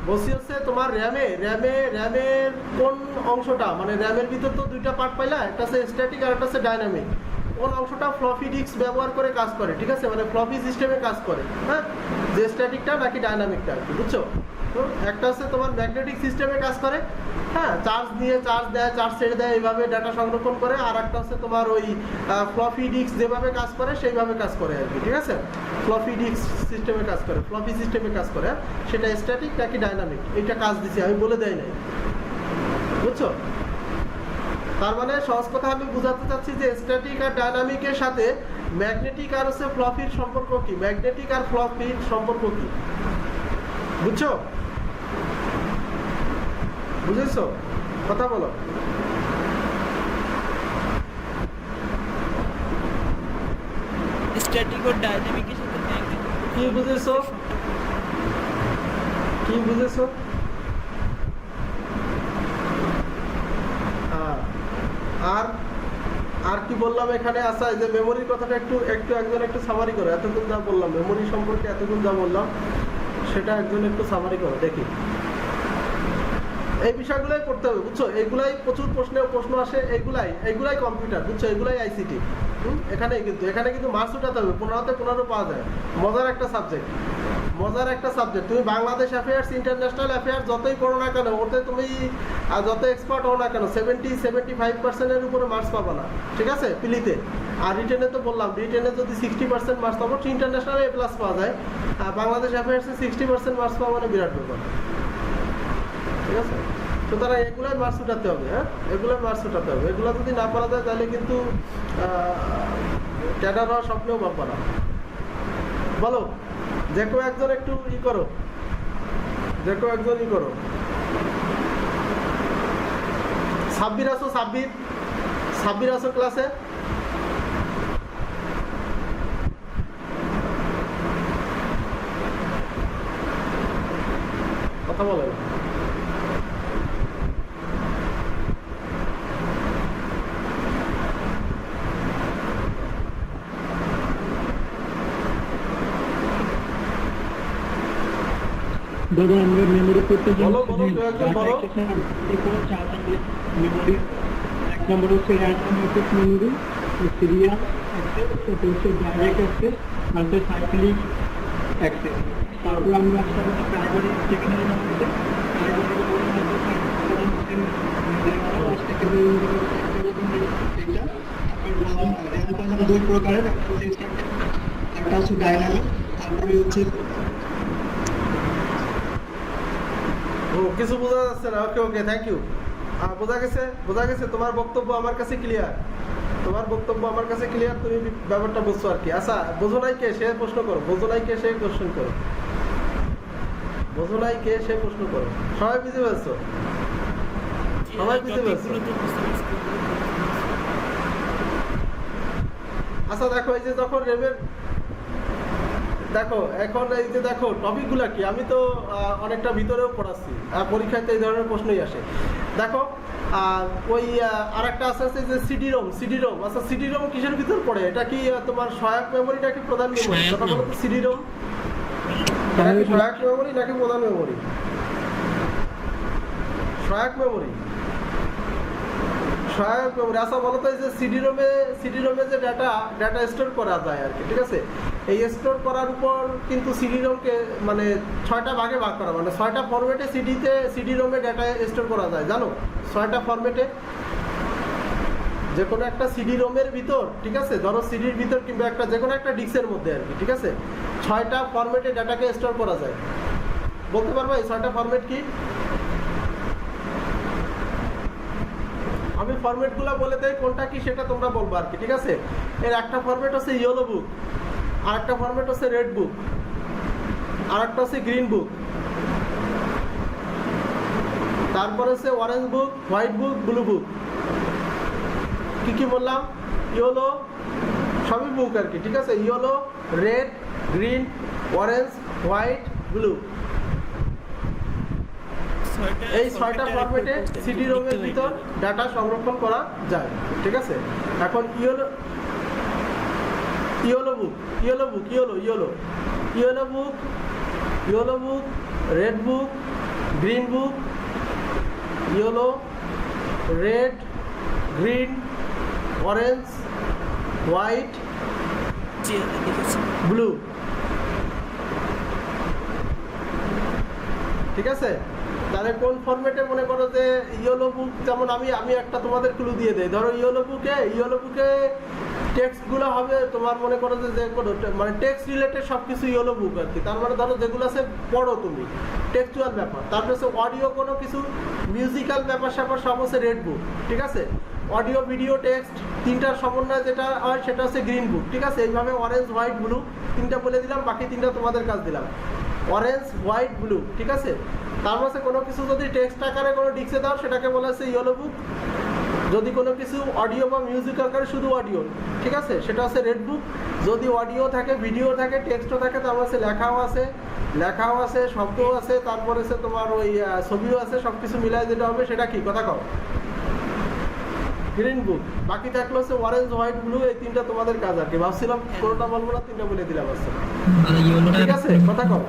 বলছি হচ্ছে তোমার র্যামের কোন অংশটা, মানে র্যামের ভিতর তো দুইটা পার্ট পাইলা, একটা হচ্ছে স্ট্যাটিক আর একটা হচ্ছে ডাইনামিক। কোন অংশটা ফ্লপি ডিস্ক ব্যবহার করে কাজ করে? ঠিক আছে, মানে ফ্লপি সিস্টেমে কাজ করে। হ্যাঁ, যে স্ট্যাটিকটা নাকি ডাইনামিকটা আর কি, বুঝছো? তো একটা হচ্ছে তোমার ম্যাগনেটিক সিস্টেমে কাজ করে, হ্যাঁ, চার্জ দেয়, চার্জ ছেড়ে দেয়, এইভাবে ডাটা সংরক্ষণ করে। আর একটা হচ্ছে তোমার ওই ফ্লপি ডিস্ক যেভাবে কাজ করে সেইভাবে কাজ করে আর কি। ঠিক আছে, ফ্লপি ডিস্ক সিস্টেমে কাজ করে, ফ্লপি সিস্টেমে কাজ করে, সেটা স্ট্যাটিক নাকি ডাইনামিক এইটা কাজ দিছি, আমি বলে দেয় নাই, বুঝছো? তার মানে সহজ কথা আমি বুঝাতে চাচ্ছি যে স্ট্যাটিক আর ডাইনামিকের সাথে ম্যাগনেটিক আর হচ্ছে ফ্লপির সম্পর্ক কি, ম্যাগনেটিক আর ফ্লপির সম্পর্ক কি, বুঝছো? বুঝেছো? কথা বলো। স্ট্যাটিক ও ডাইনামিকের সাথে কি বুঝেছো? আর কি বললাম এখানে? আচ্ছা, যে মেমোরির কথাটা একটু একজন একটু সামারি করো। এতক্ষণ যা বললাম মেমোরি সম্পর্কে, এতক্ষণ যা বললাম সেটা একজন একটু সামারি করো দেখি। এই বিষয়গুলাই পড়তে হবে, বুঝছো? এইগুলাই প্রচুর প্রশ্ন আসে, এইগুলাই কম্পিউটার, বুঝছো? এগুলাই আইসিটি। এখানে কিন্তু মার্কস উঠাতে হবে, 15 পাওয়া যায়। মজার একটা সাবজেক্ট। তুমি বাংলাদেশ অ্যাফেয়ার্স, ইন্টারন্যাশনাল অ্যাফেয়ার্স যতই পড়ো না কেন, ওতে তুমি যত এক্সপার্ট হও না কেন, 70-75% উপরে মার্কস পাবা না। ঠিক আছে, পিলিতে। আর রিটেনে তো বললাম, রিটেনে যদি 60% মার্কস পাবো, ইন্টারন্যাশনাল A+ পাওয়া যায়। আর বাংলাদেশ অ্যাফেয়ার্সে 60% মার্কস পাওয়া মানে বিরাট ব্যাপার। ঠিক আছে, সুতরাং এগুলোই মার্কস উঠাতে হবে। হ্যাঁ, এগুলো যদি না পারা যায় তাহলে কিন্তু ক্যাডার হওয়ার স্বপ্নেও পাবা না। বলো, যে কেউ একজন একটু করো। যে কেউ একজনই করো। সাব্বির আছো? সাব্বির আছো ক্লাসে? কথা বলেন। দাদা আমরা মেমোরি করতে বলো বলো, কেউ একজন বলো। মেমোরি এক নম্বর হচ্ছে random access memory, serial access, সেটা হচ্ছে ডাইরেক্ট অ্যাক্সেস, আর হচ্ছে সাইক্লিক অ্যাক্সেস। তারপর আমরা প্রাইমারি সেকেন্ডারি মেমোরিতে দুই প্রকারের, একটা হচ্ছে ডাইনামিক, তারপরে হচ্ছে কিছু বোঝা যাচ্ছে না। ওকে ওকে, থ্যাংক ইউ। বোঝা গেছে তোমার বক্তব্য আমার কাছে ক্লিয়ার। তোমার বক্তব্য আমার কাছে ক্লিয়ার, তুমি ব্যাপারটা বুঝছো আর কি। আচ্ছা, বোঝো নাই কে সে প্রশ্ন করো, বোঝো নাই কে সে কোশ্চেন করো, বোঝো নাই কে সে প্রশ্ন করো। সবাই বুঝে পেয়েছো? সবাই বুঝতে পেরেছো? আচ্ছা দেখো, এই যে যখন রেবের দেখো এখন এই যে দেখো টপিকগুলো কি, আমি তো অনেকটা ভিতরেও পড়াচ্ছি, পরীক্ষায় তো এই ধরনের প্রশ্নই আসে। দেখো ওই আর একটা আছে যে সিডি-রোম। আচ্ছা সিডি-রোম কিসের ভিতর পড়ে? এটা কি তোমার সহায়ক মেমোরি নাকি প্রধান মেমোরি? কথা বলো তো। সিডি-রোম সহায়ক মেমোরি নাকি প্রধান মেমোরি? সহায়ক মেমোরি। আচ্ছা বলো তো, এই যে সিডি-রোমে যে ডাটা স্টোর করা যায় আর কি, ঠিক আছে? এই স্টোর করার উপর কিন্তু সিডি-রোমকে মানে 6টা ভাগে ভাগ করা, মানে 6টা ফরম্যাটে সিডি-রোমে ডাটা স্টোর করা যায়, জানো? 6টা ফরম্যাটে যে কোনো একটা সিডি-রোমের ভিতর, ঠিক আছে, ধরো সিডির ভিতর কিংবা একটা যে কোনো একটা ডিস্কের মধ্যে আর কি, ঠিক আছে, 6টা ফরম্যাটে ডাটাকে স্টোর করা যায়। বলতে পারবা এই 6টা ফরম্যাট কি? আমি ফরম্যাটগুলো বলে দেই, কোনটা কি সেটা তোমরা বলবো আর কি, ঠিক আছে? এর একটা ফরম্যাট হচ্ছে ইয়েলো বুক, আর একটা ফরম্যাট হচ্ছে রেড বুক, আর একটা হচ্ছে গ্রিন বুক, তারপর হচ্ছে অরেঞ্জ বুক, হোয়াইট বুক, ব্লু বুক। কি বললাম? ইয়েলো সবই বুক আর কি, ঠিক আছে? Yellow, red, green, orange, white, blue, এই 6টা ফরম্যাটে সিডি-রোমের ভিতর ডাটা সংরক্ষণ করা যায়, ঠিক আছে? এখন yellow book, red book, green book, yellow, red, green, orange, white, blue, ঠিক আছে? তাহলে কোন ফরম্যাটে মনে করো যে ইয়েলো বুক, যেমন আমি একটা তোমাদের ক্লু দিয়ে দেই। ধরো ইয়েলো বুকে টেক্সটগুলো হবে তোমার মনে করো যে কোনো মানে টেক্সট রিলেটেড সব কিছু ইয়েলো বুক আর কি। তার মানে ধরো যেগুলো আছে পড়ো তুমি, টেক্সচুয়াল ব্যাপার। তারপরে হচ্ছে অডিও, কোনো কিছু মিউজিক্যাল ব্যাপার স্যাপার সব হচ্ছে রেড বুক, ঠিক আছে? অডিও, ভিডিও, টেক্সট তিনটার সমন্বয় যেটা হয় সেটা হচ্ছে গ্রিন বুক, ঠিক আছে? এইভাবে অরেঞ্জ, হোয়াইট, ব্লু তিনটা বলে দিলাম, বাকি তিনটা তোমাদের কাজ দিলাম। অরেঞ্জ, হোয়াইট, ব্লু, ঠিক আছে? তার মধ্যে কোনো কিছু যদি টেক্সট আকারে কোনো ডিস্কে দাও সেটাকে বলা হচ্ছে ইয়েলো বুক। যদি কোনো কিছু অডিও বা মিউজিক আকারে শুধু অডিও, ঠিক আছে, সেটা হচ্ছে রেড বুক। যদি অডিও থাকে, ভিডিও থাকে, টেক্সটও থাকে, তার মধ্যে লেখাও আছে, শব্দও আছে, তারপরে হচ্ছে তোমার ওই ছবিও আছে, সব কিছু মিলাই যেটা হবে সেটা কি? কথা কও। গ্রিন বুক। বাকি থাকলো হচ্ছে অরেঞ্জ, হোয়াইট, ব্লু, এই তিনটা তোমাদের কাজ আর কি। ভাবছিলাম কোনোটা বলবো না, তিনটা বলে দিলাম আজকে, ঠিক আছে? কথা কও।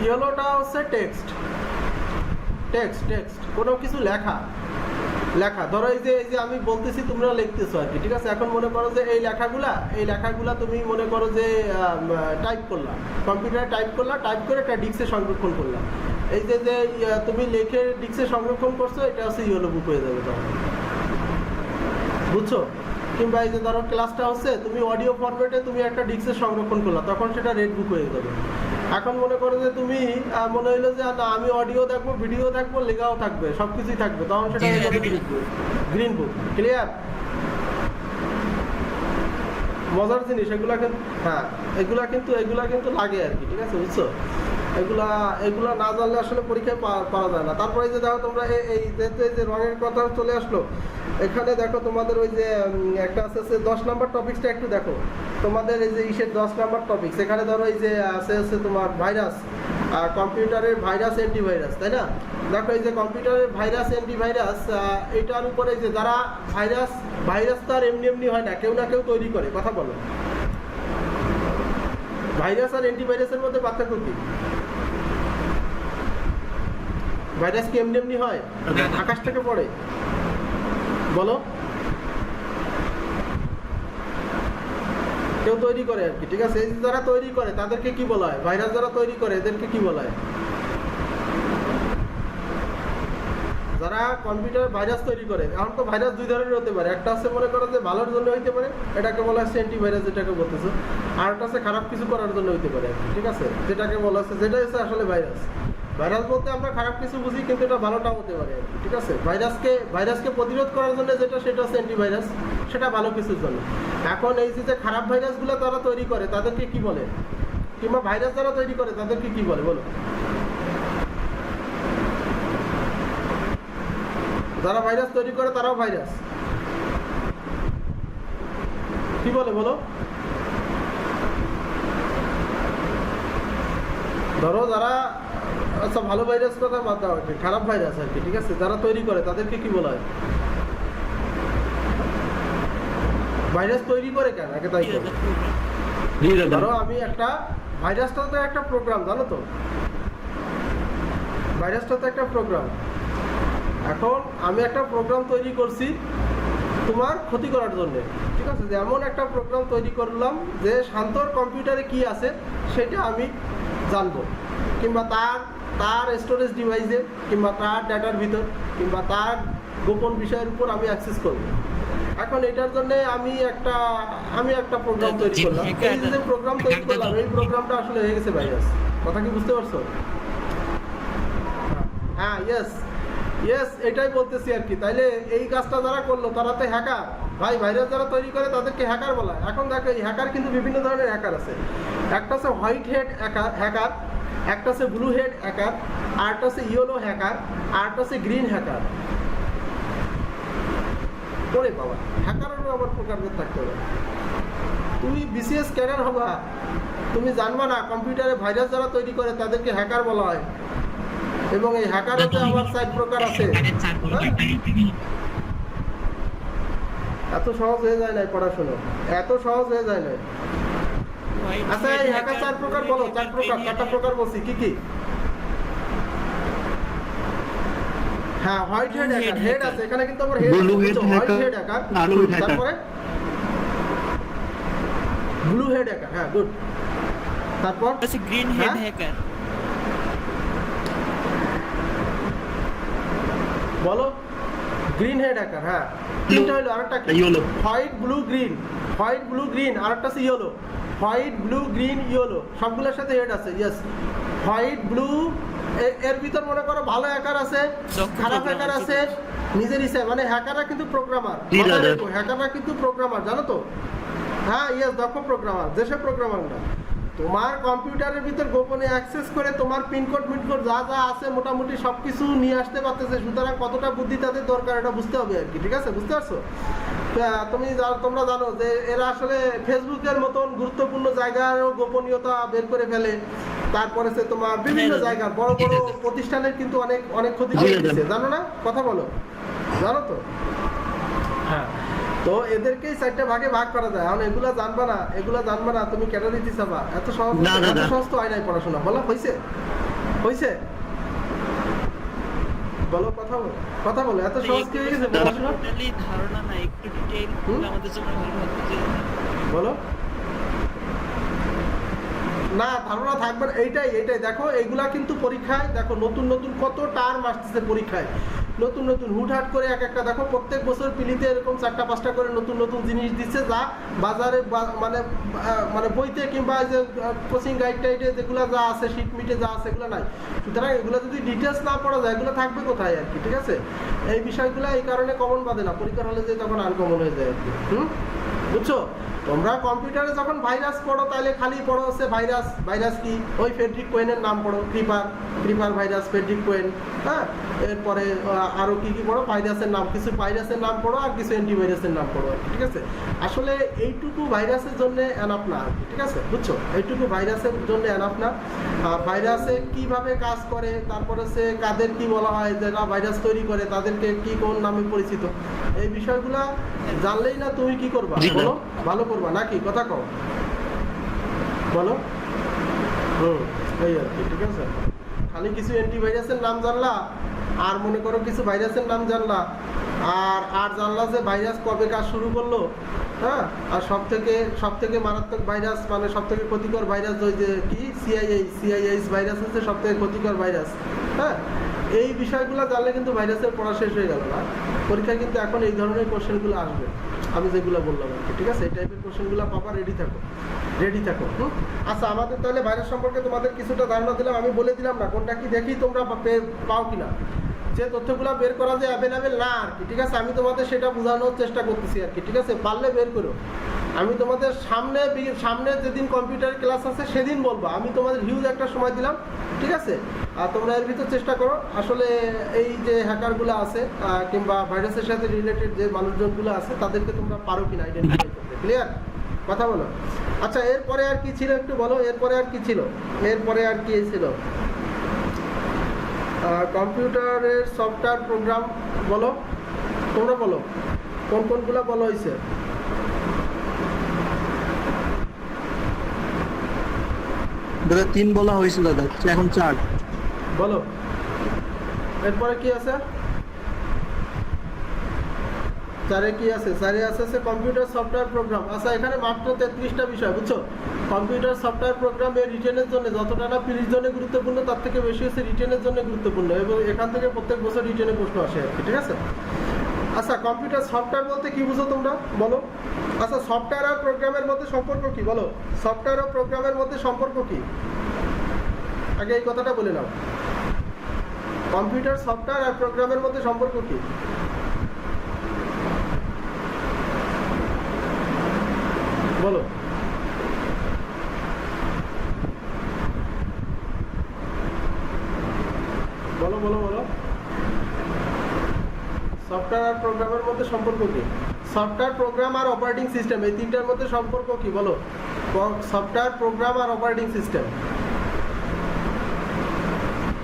ইয়েলোটা হচ্ছে টেক্সট, কোনো কিছু লেখা। ধরো এই যে আমি বলতেছি, তোমরা লিখতেছো আর কি, ঠিক আছে? এখন মনে করো যে এই লেখাগুলা তুমি মনে করো যে টাইপ করলা, কম্পিউটারে টাইপ করে একটা ডিস্কে সংরক্ষণ করলাম। এই যে তুমি লিখে ডিস্কে সংরক্ষণ করছো, এটা হচ্ছে ইয়েলো বুক হয়ে যাবে তখন, বুঝছো? কিংবা এই যে ধরো ক্লাসটা হচ্ছে তুমি অডিও ফরম্যাটে তুমি একটা ডিস্কে সংরক্ষণ করলা, তখন সেটা রেড বুক হয়ে যাবে। এখন মনে করো যে তুমি মনে হইলো যে না, আমি অডিও দেখবো, ভিডিও দেখবো, লেখাও থাকবে, সবকিছুই থাকবে, তখন সেটা হয়ে যাবে গ্রিন বুক। ক্লিয়ার? মজার জিনিস এগুলা কিন্তু, হ্যাঁ এগুলা কিন্তু লাগে আর কি, ঠিক আছে, বুঝছো? এগুলা না জানলে আসলে পরীক্ষায় পাওয়া যায় না। তারপরে যে দেখো তোমরা এই যে রঙের কথা চলে আসলো, এখানে দেখো তোমাদের ওই যে একটা আছে 10 নাম্বার টপিকসটা একটু দেখো। তোমাদের এই যে 10 নাম্বার টপিকস, এখানে ধরো এই যে আছে তোমার ভাইরাস, কম্পিউটারের ভাইরাস অ্যান্টিভাইরাস, তাই না? দেখো এই যে কম্পিউটারের ভাইরাস অ্যান্টিভাইরাস, এটার উপরে যে যারা ভাইরাস তো আর এমনি হয় না, কেউ না কেউ তৈরি করে। কথা বলো, ভাইরাস আর অ্যান্টিভাইরাসের মধ্যে পার্থক্য কি? ভাইরাস কি এমনি হয়, আকাশ থেকে পড়ে? বলো, কেউ তৈরি করে আর কি, ঠিক আছে? এই যারা তৈরি করে তাদেরকে কি বলা হয়? ভাইরাস যারা তৈরি করে এদেরকে কি বলা হয়? যারা কম্পিউটার ভাইরাস তৈরি করে। এখন তো ভাইরাস দুই ধরনের হতে পারে, একটা আছে মনে করো যে ভালোর জন্য হইতে পারে, এটাকে বলা হচ্ছে অ্যান্টিভাইরাস যেটাকে বলতেছো, আর একটা আছে খারাপ কিছু করার জন্য হইতে পারে, ঠিক আছে, যেটাকে বলা হচ্ছে, যেটা হচ্ছে আসলে ভাইরাস। ভাইরাস বলতে আমরা খারাপ কিছু বুঝি, কিন্তু এটা ভালোটাও হতে পারে, ঠিক আছে? ভাইরাসকে প্রতিরোধ করার জন্য সেটা হচ্ছে অ্যান্টিভাইরাস, সেটা ভালো কিছুর জন্য। এখন এই যে খারাপ ভাইরাসগুলো তারা তৈরি করে তাদেরকে কি বলে? কিংবা ভাইরাস যারা তৈরি করে তাদেরকে কি বলে বলো? যারা ভাইরাস তৈরি করে তারাও ভাইরাস, কি বলে বলো? ধরো যারা, আচ্ছা ভালো ভাইরাস কথা বাদ দাও, খারাপ ভাইরাস আর কি, ঠিক আছে, যারা তৈরি করে তাদেরকে কি বলা হয়? ভাইরাস তৈরি করে কেন আগে তাই করে? ধরো আমি একটা, ভাইরাসটা তো একটা প্রোগ্রাম, জানো তো? ভাইরাসটা তো একটা প্রোগ্রাম। এখন আমি একটা প্রোগ্রাম তৈরি করছি তোমার ক্ষতি করার জন্য, ঠিক আছে? যেমন একটা প্রোগ্রাম তৈরি করলাম যে শান্তর কম্পিউটারে কি আছে সেটা আমি জানবো, কিংবা তার স্টোরেজ ডিভাইসে, কিংবা তার ডাটার ভিতর, কিংবা তার গোপন বিষয়ের উপর আমি অ্যাক্সেস করব। এখন এটার জন্য আমি একটা প্রোগ্রাম তৈরি করলাম। এই যে প্রোগ্রাম তৈরি করলাম, এই প্রোগ্রামটা আসলে হয়ে গেছে ভাইরাস। কথা কি বুঝতে পারছো? হ্যাঁ, ইয়েস, এটাই বলতেছি আর কি। তাইলে এই কাজটা যারা করলো তারা তো হ্যাকার ভাই। ভাইরাস যারা তৈরি করে তাদেরকে হ্যাকার বলা হয়। এখন দেখো এই হ্যাকার কিন্তু বিভিন্ন ধরনের হ্যাকার আছে। একটা আছে হোয়াইট হেড হ্যাকার, একটা আছে ব্লু হেড হ্যাকার, আর একটা আছে ইয়েলো হ্যাকার, আর একটা আছে গ্রিন হ্যাকার। ওরে বাবা, হ্যাকারেরও আবার প্রকারভেদ থাকতে হবে। তুমি বিসিএস ক্যাডার হবা, তুমি জানবা না কম্পিউটারে ভাইরাস যারা তৈরি করে তাদেরকে হ্যাকার বলা হয়। এবং এই হ্যাকারও তো আবার 4 প্রকার আছে। এত সহজ হয়ে যায় না পড়াশোনা, এত সহজ হয়ে যায় না। আচ্ছা এই হ্যাকার 4 প্রকার বলো, 4টা প্রকার বলছি কি কি? হ্যাঁ, হোয়াইট হেড হ্যাকার, হেড আছে এখানে কিন্তু আবার হেড আছে, হোয়াইট হেড হ্যাকার, তারপরে ব্লু হেড হ্যাকার। হ্যাঁ, গুড। তারপর আছে গ্রিন হেড হ্যাকার। বলো, গ্রিন হেড হ্যাকার। হ্যাঁ, তিনটা হলো। আরেকটা কি? ইয়েলো, হোয়াইট ব্লু গ্রিন, আরেকটা আছে yellow. White blue green yellow, সবগুলোর সাথে হেড আছে। Yes, white blue. এর ভিতর মনে করো ভালো হ্যাকার আছে, খারাপ হ্যাকার আছে, নিজের ইচ্ছা। মানে হ্যাকাররা কিন্তু প্রোগ্রামার, হ্যাকাররা কিন্তু প্রোগ্রামার, জানো তো? হ্যাঁ, ইয়েস, দক্ষ প্রোগ্রামার, দেশের প্রোগ্রামার না। তোমার কম্পিউটারের ভিতর গোপনে অ্যাক্সেস করে তোমার পিনকোড যা আছে মোটামুটি সবকিছু নিয়ে আসতে পারতেছে। সুতরাং কতটা বুদ্ধি তাদের দরকার এটা বুঝতে হবে আর কি, ঠিক আছে? বুঝতে পারছো? তোমরা জানো যে এরা আসলে ফেসবুকের মতন গুরুত্বপূর্ণ জায়গারও গোপনীয়তা বের করে ফেলে। তারপরে সে তোমার বিভিন্ন জায়গা, বড় বড় প্রতিষ্ঠানের কিন্তু অনেক ক্ষতি করে দিচ্ছে, জানো না? কথা বলো, জানো তো? হ্যাঁ, তো এদেরকেই 4টা ভাগে ভাগ করা যায়। এখন এগুলা জানবা না তুমি কেন দিতে চাবা? এত সহজ তো হয় নাই পড়াশোনা। বলো, হয়েছে? বলো, কথা বলো, এত সহজ কি হয়ে গেছে পড়াশোনা? টোটালি ধারণা নাই, একটু ডিটেইল আমাদের জন্য ভালো হতো। বলো না, ধারণা থাকবে না। এইটাই দেখো, এইগুলা কিন্তু পরীক্ষায় দেখো নতুন কত টার্ম আসতেছে পরীক্ষায়, নতুন হুটহাট করে একটা দেখো প্রত্যেক বছর পিলিতে এরকম 4টা-5টা করে নতুন জিনিস দিচ্ছে, যা বাজারে মানে বইতে কিংবা যে কোচিং গাইডে যেগুলো যা আছে, শীট মিটে যা আছে, এগুলো নাই। সুতরাং এগুলো যদি ডিটেলস না পড়া যায়, এগুলো থাকবে কোথায় আর কি, ঠিক আছে? এই বিষয়গুলো এই কারণে কমন বাঁধে না, পরীক্ষার হলে যে তখন আনকমন হয়ে যায় আর কি। বুঝছো? তোমরা কম্পিউটারে যখন ভাইরাস পড়ো তাহলে খালি পড়ো হচ্ছে ভাইরাস, ভাইরাস কি ওই ফেডরিক কোয়েনের নাম পড়ো, ক্রিপার ভাইরাস, ফেডরিক কোয়েন, হ্যাঁ। এরপরে আরও কি কি পড়ো, ভাইরাসের নাম, কিছু ভাইরাসের নাম পড়ো আর কিছু অ্যান্টিভাইরাসের নাম পড়ো আর কি, ঠিক আছে? আসলে এইটুকু ভাইরাসের জন্য এনাফ না আর কি, ঠিক আছে? বুঝছো? এইটুকু ভাইরাসের জন্য এনাফ না। ভাইরাসে কিভাবে কাজ করে, তারপরে সে কাদের কি বলা হয়, যারা ভাইরাস তৈরি করে তাদেরকে কি কোন নামে পরিচিত, এই বিষয়গুলা জানলেই না তুমি কি করবা বলো, ভালো করবা নাকি? কথা কও, বলো। এই আর কি, ঠিক আছে? খালি কিছু অ্যান্টিভাইরাসের নাম জানলা আর মনে করো কিছু ভাইরাসের নাম জানলা আর জানলা যে ভাইরাস কবে কাজ শুরু করলো, হ্যাঁ। আর সব থেকে মারাত্মক ভাইরাস, মানে সব থেকে ক্ষতিকর ভাইরাস ওই যে কি সিআইএইচ ভাইরাস হচ্ছে সব থেকে ক্ষতিকর ভাইরাস, হ্যাঁ। এই বিষয়গুলো জানলে কিন্তু ভাইরাসের পড়া শেষ হয়ে গেল না। পরীক্ষায় কিন্তু এখন এই ধরনের কোশ্চেনগুলো আসবে, আমি যেগুলো বললাম আর কি, ঠিক আছে? এই টাইপের কোশ্চেনগুলো পাবা, রেডি থাকো। আচ্ছা, আমাদের তাহলে ভাইরাস সম্পর্কে তোমাদের কিছুটা ধারণা দিলাম, আমি বলে দিলাম না কোনটা কি দেখি তোমরা পাও কিনা, যে তথ্যগুলো বের করা যে অ্যাভেলেবেল না আর কি, ঠিক আছে? আমি তোমাদের সেটা বোঝানোর চেষ্টা করতেছি আর কি, ঠিক আছে? পারলে বের করো। আমি তোমাদের সামনে যেদিন কম্পিউটার ক্লাস আছে সেদিন বলবো, আমি তোমাদের হিউজ একটা সময় দিলাম, ঠিক আছে? আর তোমরা এর ভিতর চেষ্টা করো আসলে এই যে হ্যাকারগুলো আছে কিংবা ভাইরাসের সাথে রিলেটেড যে মানুষজনগুলো আছে তাদেরকে তোমরা পারো কিনা আইডেন্টিফাই করতে। ক্লিয়ার? কথা বলো। আচ্ছা, এরপরে আর কি ছিল একটু বলো, এরপরে আর কি ছিল? কম্পিউটারের সফটওয়্যার প্রোগ্রাম বলো, তোমরা বলো কোনগুলো বলো হয়েছে। দাদা 3 বলা হয়েছিল দাদা, এখন 4 বলো। এরপরে কি আছে? চারে কি আছে? চারে আছে কম্পিউটার সফটওয়্যার প্রোগ্রাম। আচ্ছা, এখানে মাত্র 33টা বিষয়, বুঝছো? কম্পিউটার সফটওয়্যার প্রোগ্রাম এর রিটেনের জন্য যতটা না পিলির জন্য গুরুত্বপূর্ণ, তার থেকে বেশি হচ্ছে রিটেনের জন্য গুরুত্বপূর্ণ, এবং এখান থেকে প্রত্যেক বছর রিটেনে প্রশ্ন আসে আর কি, ঠিক আছে? আচ্ছা, কম্পিউটার সফটওয়্যার বলতে কি বুঝো তোমরা বলো? আচ্ছা, সফটওয়্যার আর প্রোগ্রামের মধ্যে সম্পর্ক কি বলো? সফটওয়্যার ও প্রোগ্রামের মধ্যে সম্পর্ক কি? আগে এই কথাটা বলে নাও। কম্পিউটার সফটওয়্যার আর প্রোগ্রামের মধ্যে সম্পর্ক কি? বলো। সফটওয়্যার আর প্রোগ্রামের মধ্যে সম্পর্ক কি? সফটওয়্যার, প্রোগ্রাম আর অপারেটিং সিস্টেম, এই তিনটার মধ্যে সম্পর্ক কি বলো? সফটওয়্যার, প্রোগ্রাম আর অপারেটিং সিস্টেম,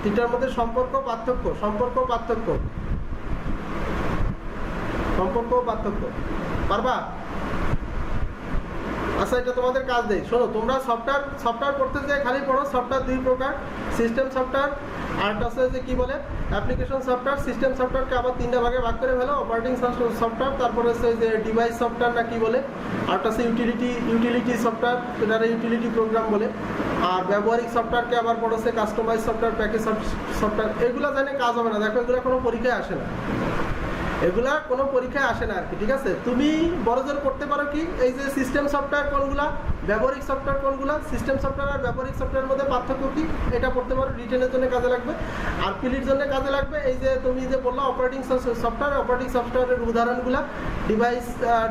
তিনটার মধ্যে সম্পর্ক পার্থক্য পারবা? আচ্ছা, এটা তোমাদের কাজ দেয়, শোনো। তোমরা সফটওয়্যার পড়তে চাই খালি পড়ো, সফটওয়্যার দুই প্রকার, সিস্টেম সফটওয়্যার আর আছে যে কি বলে অ্যাপ্লিকেশন সফটওয়্যার। সিস্টেম সফটওয়্যারকে আবার 3টা ভাগে ভাগ করে ফেলো, অপারেটিং সফটওয়্যার, তারপরে হচ্ছে যে ডিভাইস সফটওয়্যার না কি বলে, আর আছে ইউটিলিটি সফটওয়্যার, এটারে ইউটিলিটি প্রোগ্রাম বলে। আর ব্যবহারিক সফটওয়্যারকে আবার পড়েছে কাস্টমাইজ সফটওয়্যার, প্যাকেজ সফটওয়্যার। এগুলো জানে কাজ হবে না, দেখো এগুলো কোনো পরীক্ষায় আসে না, আর কি, ঠিক আছে? তুমি বড়জোর করতে পারো কি, এই যে সিস্টেম সফটওয়্যার কোনগুলা, ব্যবহারিক সফটওয়্যার কোনগুলা, সিস্টেম সফটওয়্যার আর ব্যবহারিক সফটওয়্যারের মধ্যে পার্থক্য কি, এটা পড়তে পারো। রিটেনের জন্য কাজে লাগবে। আর পিলির জন্য কাজে লাগবে এই যে তুমি যে বললো অপারেটিং সফটওয়্যারের উদাহরণগুলা, ডিভাইস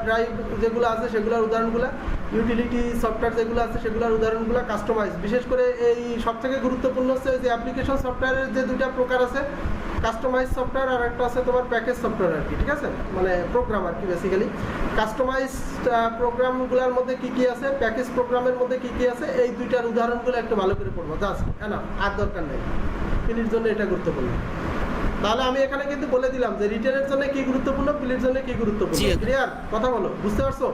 ড্রাইভ যেগুলো আছে সেগুলোর উদাহরণগুলা, ইউটিলিটি সফটওয়্যার যেগুলো আছে সেগুলোর উদাহরণগুলো, কাস্টমাইজ। বিশেষ করে এই সবথেকে গুরুত্বপূর্ণ হচ্ছে যে অ্যাপ্লিকেশন সফটওয়্যারের যে দুইটা প্রকার আছে, কাস্টমাইজ সফটওয়্যার আর একটা আছে তোমার প্যাকেজ সফটওয়্যার আর কি, ঠিক আছে? মানে প্রোগ্রাম আর কি বেসিক্যালি। কাস্টমাইজ প্রোগ্রামগুলোর মধ্যে কি কি আছে, প্যাকেজ প্রোগ্রামের মধ্যে কি কি আছে, এই দুইটার উদাহরণগুলো একটু ভালো করে পড়বো, জাস্ট না, আর দরকার নেই। পিলির জন্য এটা গুরুত্বপূর্ণ। তাহলে আমি এখানে কিন্তু বলে দিলাম যে রিটেনের জন্য কি গুরুত্বপূর্ণ, পিলির জন্য কি গুরুত্বপূর্ণ। ক্লিয়ার? কথা বলো, বুঝতে পারছো?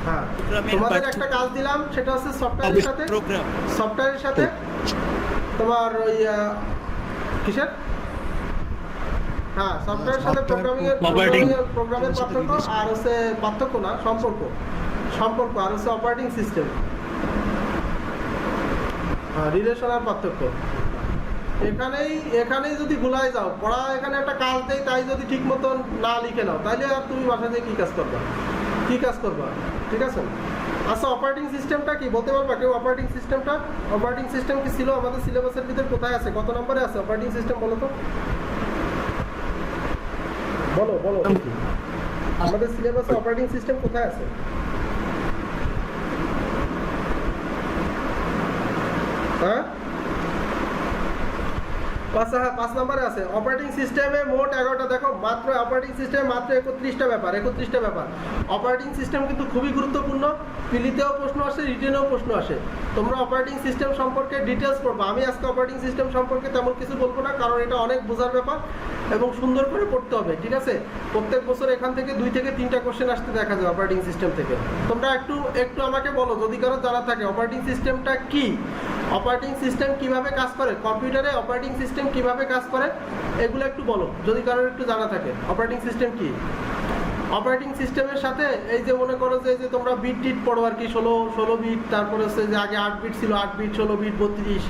হ্যাঁ, তোমাদের একটা কাজ দিলাম, সেটা হচ্ছে সফটওয়্যারের সাথে তোমার ওই কিসের, হ্যাঁ, সফটওয়্যারের সাথে প্রোগ্রামের পার্থক্য, আর হচ্ছে পার্থক্য না, সম্পর্ক, আর হচ্ছে অপারেটিং সিস্টেম, রিলেশন আর পার্থক্য। এখানেই যদি ভুলাই যাও, পড়া এখানে একটা কাজ দেয়, তাই যদি ঠিক মতো না লিখে নাও, তাহলে আর তুমি বাসা দিয়ে কি কাজ করবা, ঠিক আছে? আচ্ছা, অপারেটিং সিস্টেমটা কি বলতে পারবা কেউ? অপারেটিং সিস্টেম কি ছিল আমাদের সিলেবাসের ভিতরে, কোথায় আছে, কত নম্বরে আছে অপারেটিং সিস্টেম বলো তো? বলো বলো দেখি। আমাদের সিলেবাসে অপারেটিং সিস্টেম কোথায় আছে? হ্যাঁ আচ্ছা, হ্যাঁ 5 নম্বরে আছে অপারেটিং সিস্টেমে মোট 11টা। দেখো মাত্র অপারেটিং সিস্টেম মাত্র 31টা ব্যাপার। অপারেটিং সিস্টেম কিন্তু খুবই গুরুত্বপূর্ণ। পিলিতেও প্রশ্ন আসে, রিটেনেও প্রশ্ন আসে। তোমরা অপারেটিং সিস্টেম সম্পর্কে ডিটেলস পড়বা। আমি আজকে অপারেটিং সিস্টেম সম্পর্কে তেমন কিছু বলবো না, কারণ এটা অনেক বোঝার ব্যাপার এবং সুন্দর করে পড়তে হবে, ঠিক আছে? প্রত্যেক বছর এখান থেকে 2 থেকে 3টা কোশ্চেন আসতে দেখা যায় অপারেটিং সিস্টেম থেকে। তোমরা একটু আমাকে বলো, যদি কারো জানা থাকে অপারেটিং সিস্টেমটা কি, অপারেটিং সিস্টেম কিভাবে কাজ করে, কম্পিউটারে অপারেটিং সিস্টেম কিভাবে কাজ করে, এগুলো একটু বলো যদি কারোর একটু জানা থাকে। অপারেটিং সিস্টেম কি? অপারেটিং সিস্টেমের সাথে এই যে মনে করো যে তোমরা বিট টিট পড়ো আর কি, 16 বিট, তারপরে হচ্ছে যে আগে 8 বিট ছিল, 8 বিট 16 বিট 32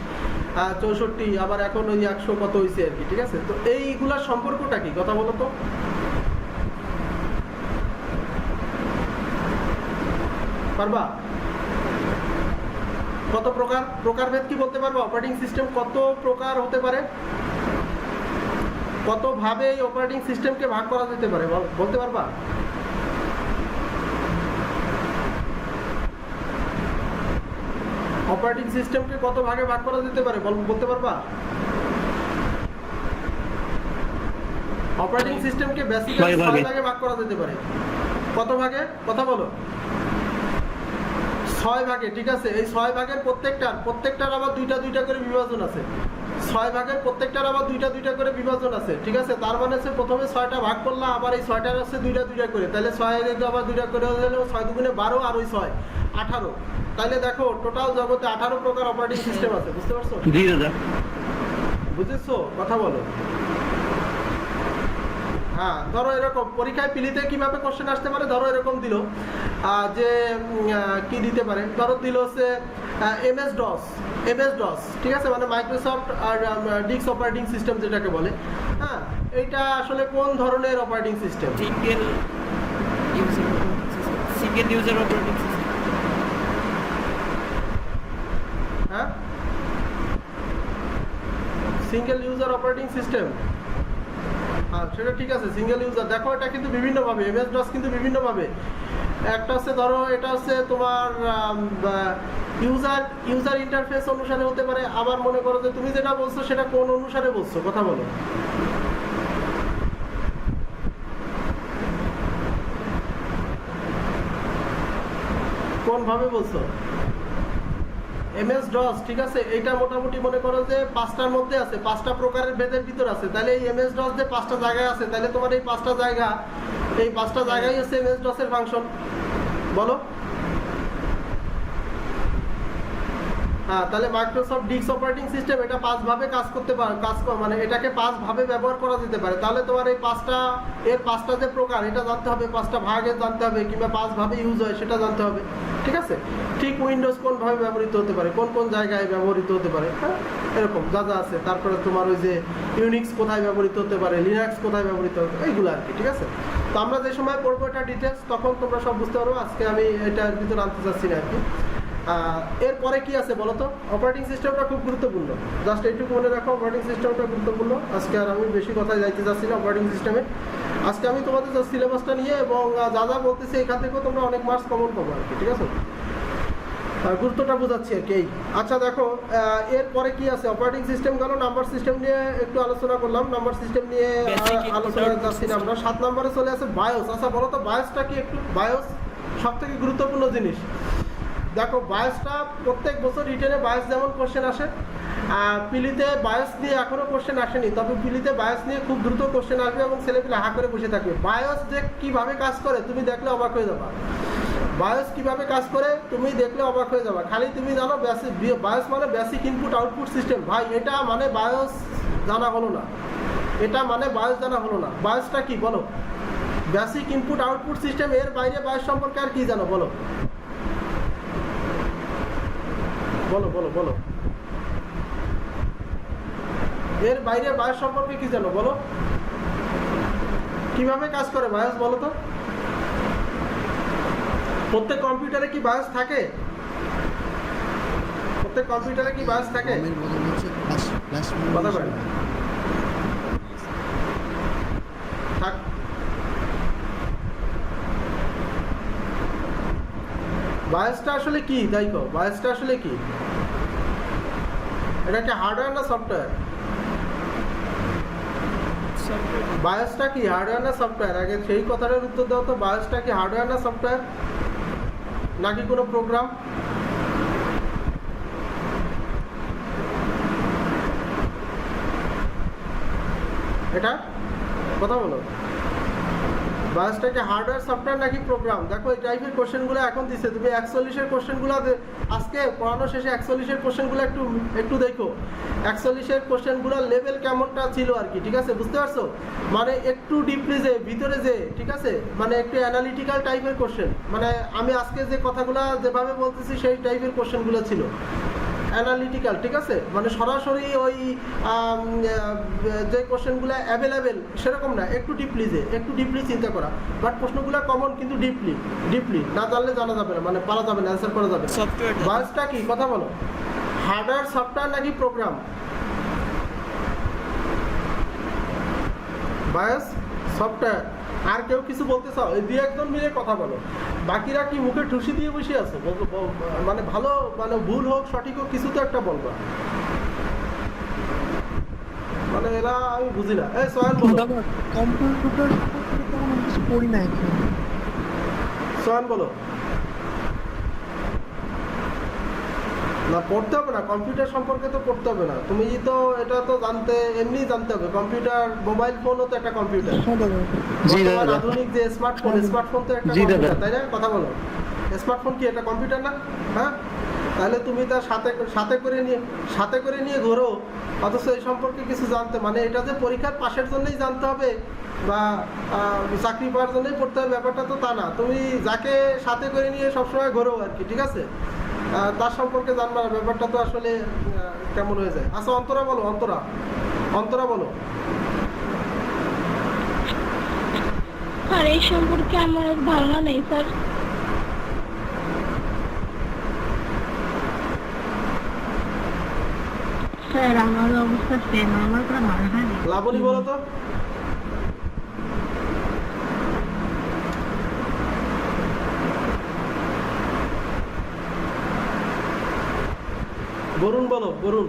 64, আবার এখন ওই 100 কত হয়েছে আর কি, ঠিক আছে? তো এইগুলার সম্পর্কটা কি কথা বলো তো। পারবা? কত প্রকারভেদ কি বলতে পারবো? অপারেটিং সিস্টেম কত প্রকার হতে পারে, কত ভাবে এই অপারেটিং সিস্টেমকে ভাগ করা যেতে পারে বলতে পারবা? অপারেটিং সিস্টেমকে কত ভাগে ভাগ করা যেতে পারে বলতে পারবা? অপারেটিং সিস্টেমকে বেসিক্যালি 6 ভাগে ভাগ করা যেতে পারে। কত ভাগে কথা বলো? 6 ভাগে, ঠিক আছে? এই 6 ভাগের প্রত্যেকটার আবার দুইটা করে বিভাজন আছে। 6 ভাগের প্রত্যেকটার আবার দুইটা করে বিভাজন আছে, ঠিক আছে? তার মানে হচ্ছে প্রথমে 6টা ভাগ করলাম, আবার এই 6টার হচ্ছে দুইটা করে, তাহলে 6 এর আবার 2টা করে হলে 6 দুগুণে 12 আর ওই 6 18। তাহলে দেখো টোটাল জগতে 18 প্রকার অপারেটিং সিস্টেম আছে, বুঝতে পারছো? জি দাদা। বুঝেছো? কথা বলো। হ্যাঁ, ধরো এরকম পরীক্ষায় পিলিতে কিভাবে কোশ্চেন আসতে পারে, ধরো এরকম দিল যে কি দিতে পারে, ধরো দিল হচ্ছে MS DOS, ঠিক আছে? মানে মাইক্রোসফট আর ডিক্স অপারেটিং সিস্টেম যেটাকে বলে। হ্যাঁ, এইটা আসলে কোন ধরনের operating system? Single user operating system. হ্যাঁ, সিঙ্গেল ইউজার অপারেটিং সিস্টেম। হ্যাঁ সেটা ঠিক আছে, সিঙ্গেল ইউজার। দেখো এটা কিন্তু বিভিন্নভাবে, MS DOS কিন্তু বিভিন্নভাবে। একটা হচ্ছে ধরো এটা হচ্ছে তোমার ইউজার ইন্টারফেস অনুসারে হতে পারে, আবার মনে করো যে তুমি যেটা বলছো সেটা কোন অনুসারে বলছো কথা বলো। কোন ভাবে বলছো? MS DOS, ঠিক আছে? এইটা মোটামুটি মনে করো যে 5টার মধ্যে আছে, 5টা প্রকারের ভেদের ভিতর আছে। তাহলে এই MS DOS যে 5টা জায়গায় আছে, তাহলে তোমার এই 5টা জায়গায় হচ্ছে MS DOS এর ফাংশন, বলো। হ্যাঁ, তাহলে মাইক্রোসফট ডিক্স অপারেটিং সিস্টেম এটা 5 ভাবে কাজ করতে পারে, মানে এটাকে 5 ভাবে ব্যবহার করা যেতে পারে। তাহলে তোমার এই 5টা যে প্রকার এটা জানতে হবে, 5টা ভাগে জানতে হবে, কিংবা 5 ভাবে ইউজ হয় সেটা জানতে হবে, ঠিক আছে? ঠিক উইন্ডোজ কোন ভাবে ব্যবহৃত হতে পারে, কোন জায়গায় ব্যবহৃত হতে পারে, হ্যাঁ এরকম যা আছে। তারপরে তোমার ওই যে ইউনিক্স কোথায় ব্যবহৃত হতে পারে, লিনাক্স কোথায় ব্যবহৃত হতে পারে, এইগুলো আর কি, ঠিক আছে? তো আমরা যে সময় পড়বো এটা ডিটেলস, তখন তোমরা সব বুঝতে পারবো। আজকে আমি এটার ভিতরে আনতে চাচ্ছি না আর কি। এরপরে কি আছে বলো তো? অপারেটিং সিস্টেমটা খুব গুরুত্বপূর্ণ, জাস্ট এইটুকু মনে রাখো, অপারেটিং সিস্টেমটা গুরুত্বপূর্ণ। আজকে আর আমি বেশি কথায় যাইতে চাচ্ছি না অপারেটিং সিস্টেমে। আজকে আমি তোমাদের সিলেবাসটা নিয়ে এবং যা বলতেছি এখান থেকেও তোমরা অনেক মার্কস কমন পাবো আর কি, ঠিক আছে? গুরুত্বটা বোঝাচ্ছি আর কি। আচ্ছা দেখো, এরপরে কি আছে? অপারেটিং সিস্টেম গেল, নাম্বার সিস্টেম নিয়ে একটু আলোচনা করলাম, নাম্বার সিস্টেম নিয়ে আলোচনা যাচ্ছি না আমরা। 7 নম্বরে চলে আসে বায়োস। আচ্ছা বলো তো বায়োসটা কি একটু? বায়োস সব থেকে গুরুত্বপূর্ণ জিনিস। দেখো বায়োসটা প্রত্যেক বছর রিটেনে বায়োস যেমন কোশ্চেন আসে, পিলিতে বায়োস নিয়ে এখনো কোশ্চেন আসেনি, তবে পিলিতে বায়োস নিয়ে খুব দ্রুত কোশ্চেন আসবে এবং ছেলেপিলে হা করে বসে থাকবে। বায়োস যে কিভাবে কাজ করে তুমি দেখলে অবাক হয়ে যাবা। বায়োস কিভাবে কাজ করে তুমি দেখলে অবাক হয়ে যাবা। খালি তুমি জানো বায়োস মানে বেসিক ইনপুট আউটপুট সিস্টেম। ভাই এটা মানে বায়োস জানা হলো না, এটা মানে বায়োস জানা হলো না। বায়োসটা কি বলো? Basic input output system. এর বাইরে বায়োস সম্পর্কে আর কি জানো বলো? বলো বলো বলো, এর বাইরে বায়োস সম্পর্কে কি জানো বলো? কিভাবে কাজ করে বায়োস বলো তো? প্রত্যেক কম্পিউটারে কি বায়োস থাকে? প্রত্যেক কম্পিউটারে কি বায়োস থাকে? কথা বলেন। বায়োসটা আসলে কি তাই কো, বায়োসটা আসলে কি? এটা কি হার্ডওয়্যার না সফটওয়্যার? সফটওয়্যার বায়োসটা কি হার্ডওয়্যার না সফটওয়্যার? আগে সেই কথাটার উত্তর দাও তো, বায়োসটা কি হার্ডওয়্যার না সফটওয়্যার নাকি কোনো প্রোগ্রাম? এটা কথা বলো, বায়োসটা কি হার্ডওয়্যার সফটওয়্যার নাকি প্রোগ্রাম? দেখো এই টাইপের কোশ্চেনগুলো এখন দিছে, তুমি 41-এর কোশ্চেনগুলো আজকে পড়ানো শেষে 41-এর কোশ্চেনগুলো একটু দেখো, 41-এর কোশ্চেনগুলোর লেভেল কেমনটা ছিল আর কি, ঠিক আছে? বুঝতে পারছো? মানে একটু ডিপলি যে ভিতরে যে, ঠিক আছে, মানে একটু অ্যানালিটিক্যাল টাইপের কোশ্চেন, মানে আমি আজকে যে কথাগুলো যেভাবে বলতেছি সেই টাইপের কোশ্চেনগুলো ছিল অ্যানালিটিক্যাল, ঠিক আছে? মানে সরাসরি ওই যে কোশ্চেনগুলো অ্যাভেলেবেল সেরকম না, একটু ডিপলি চিন্তা করা, বাট প্রশ্নগুলো কমন কিন্তু ডিপলি না জানলে জানা যাবে না, মানে পারা যাবে না, অ্যান্সার করা যাবে না। সফটওয়্যার বায়োসটা কি কথা বলো, হার্ডওয়্যার সফটওয়্যার নাকি প্রোগ্রাম? BIOS software. আর কেউ কিছু বলতে চাও? এই দুই একজন মিলে কথা বলো, বাকিরা কি মুখে ঠুসি দিয়ে বসে আছে? মানে ভালো, মানে ভুল হোক সঠিক হোক কিছু তো একটা বলবা, মানে এরা আমি বুঝি না। এই সোহেল বলো, কম্পিউটার তেমন কিছু পড়ি না এখন। সোহেল বলো। না পড়তে হবে না, কম্পিউটার সম্পর্কে তো পড়তে হবে না, তুমি তো এটা তো এমনি জানতে হবে, কম্পিউটার, মোবাইল ফোনও তো একটা কম্পিউটার। জি দাদা। বর্তমান আধুনিক যে স্মার্টফোন তো একটা জি দাদা। কম্পিউটার, তাই না? কথা বলো, স্মার্টফোন কি এটা কম্পিউটার না? হ্যাঁ, তাহলে তুমি তার সাথে করে নিয়ে ঘোরো, অথচ এই সম্পর্কে কিছু জানতে, মানে এটা যে পরীক্ষার পাশের জন্যই জানতে হবে বা চাকরি পাওয়ার জন্যই পড়তে হবে ব্যাপারটা তো তা না, তুমি যাকে সাথে করে নিয়ে সবসময় ঘোরো আর কি, ঠিক আছে, তার সম্পর্কে জানবা না, ব্যাপারটা তো আসলে কেমন হয়ে যায়। আচ্ছা অন্তরা বলো, অন্তরা বলো। স্যার এই সম্পর্কে আমার ধারণা নেই স্যার। স্যার আমার অবস্থা সেম, আমার কোনো ধারণা নেই। লাবণী বলো তো। বরুণ বলো, বরুণ।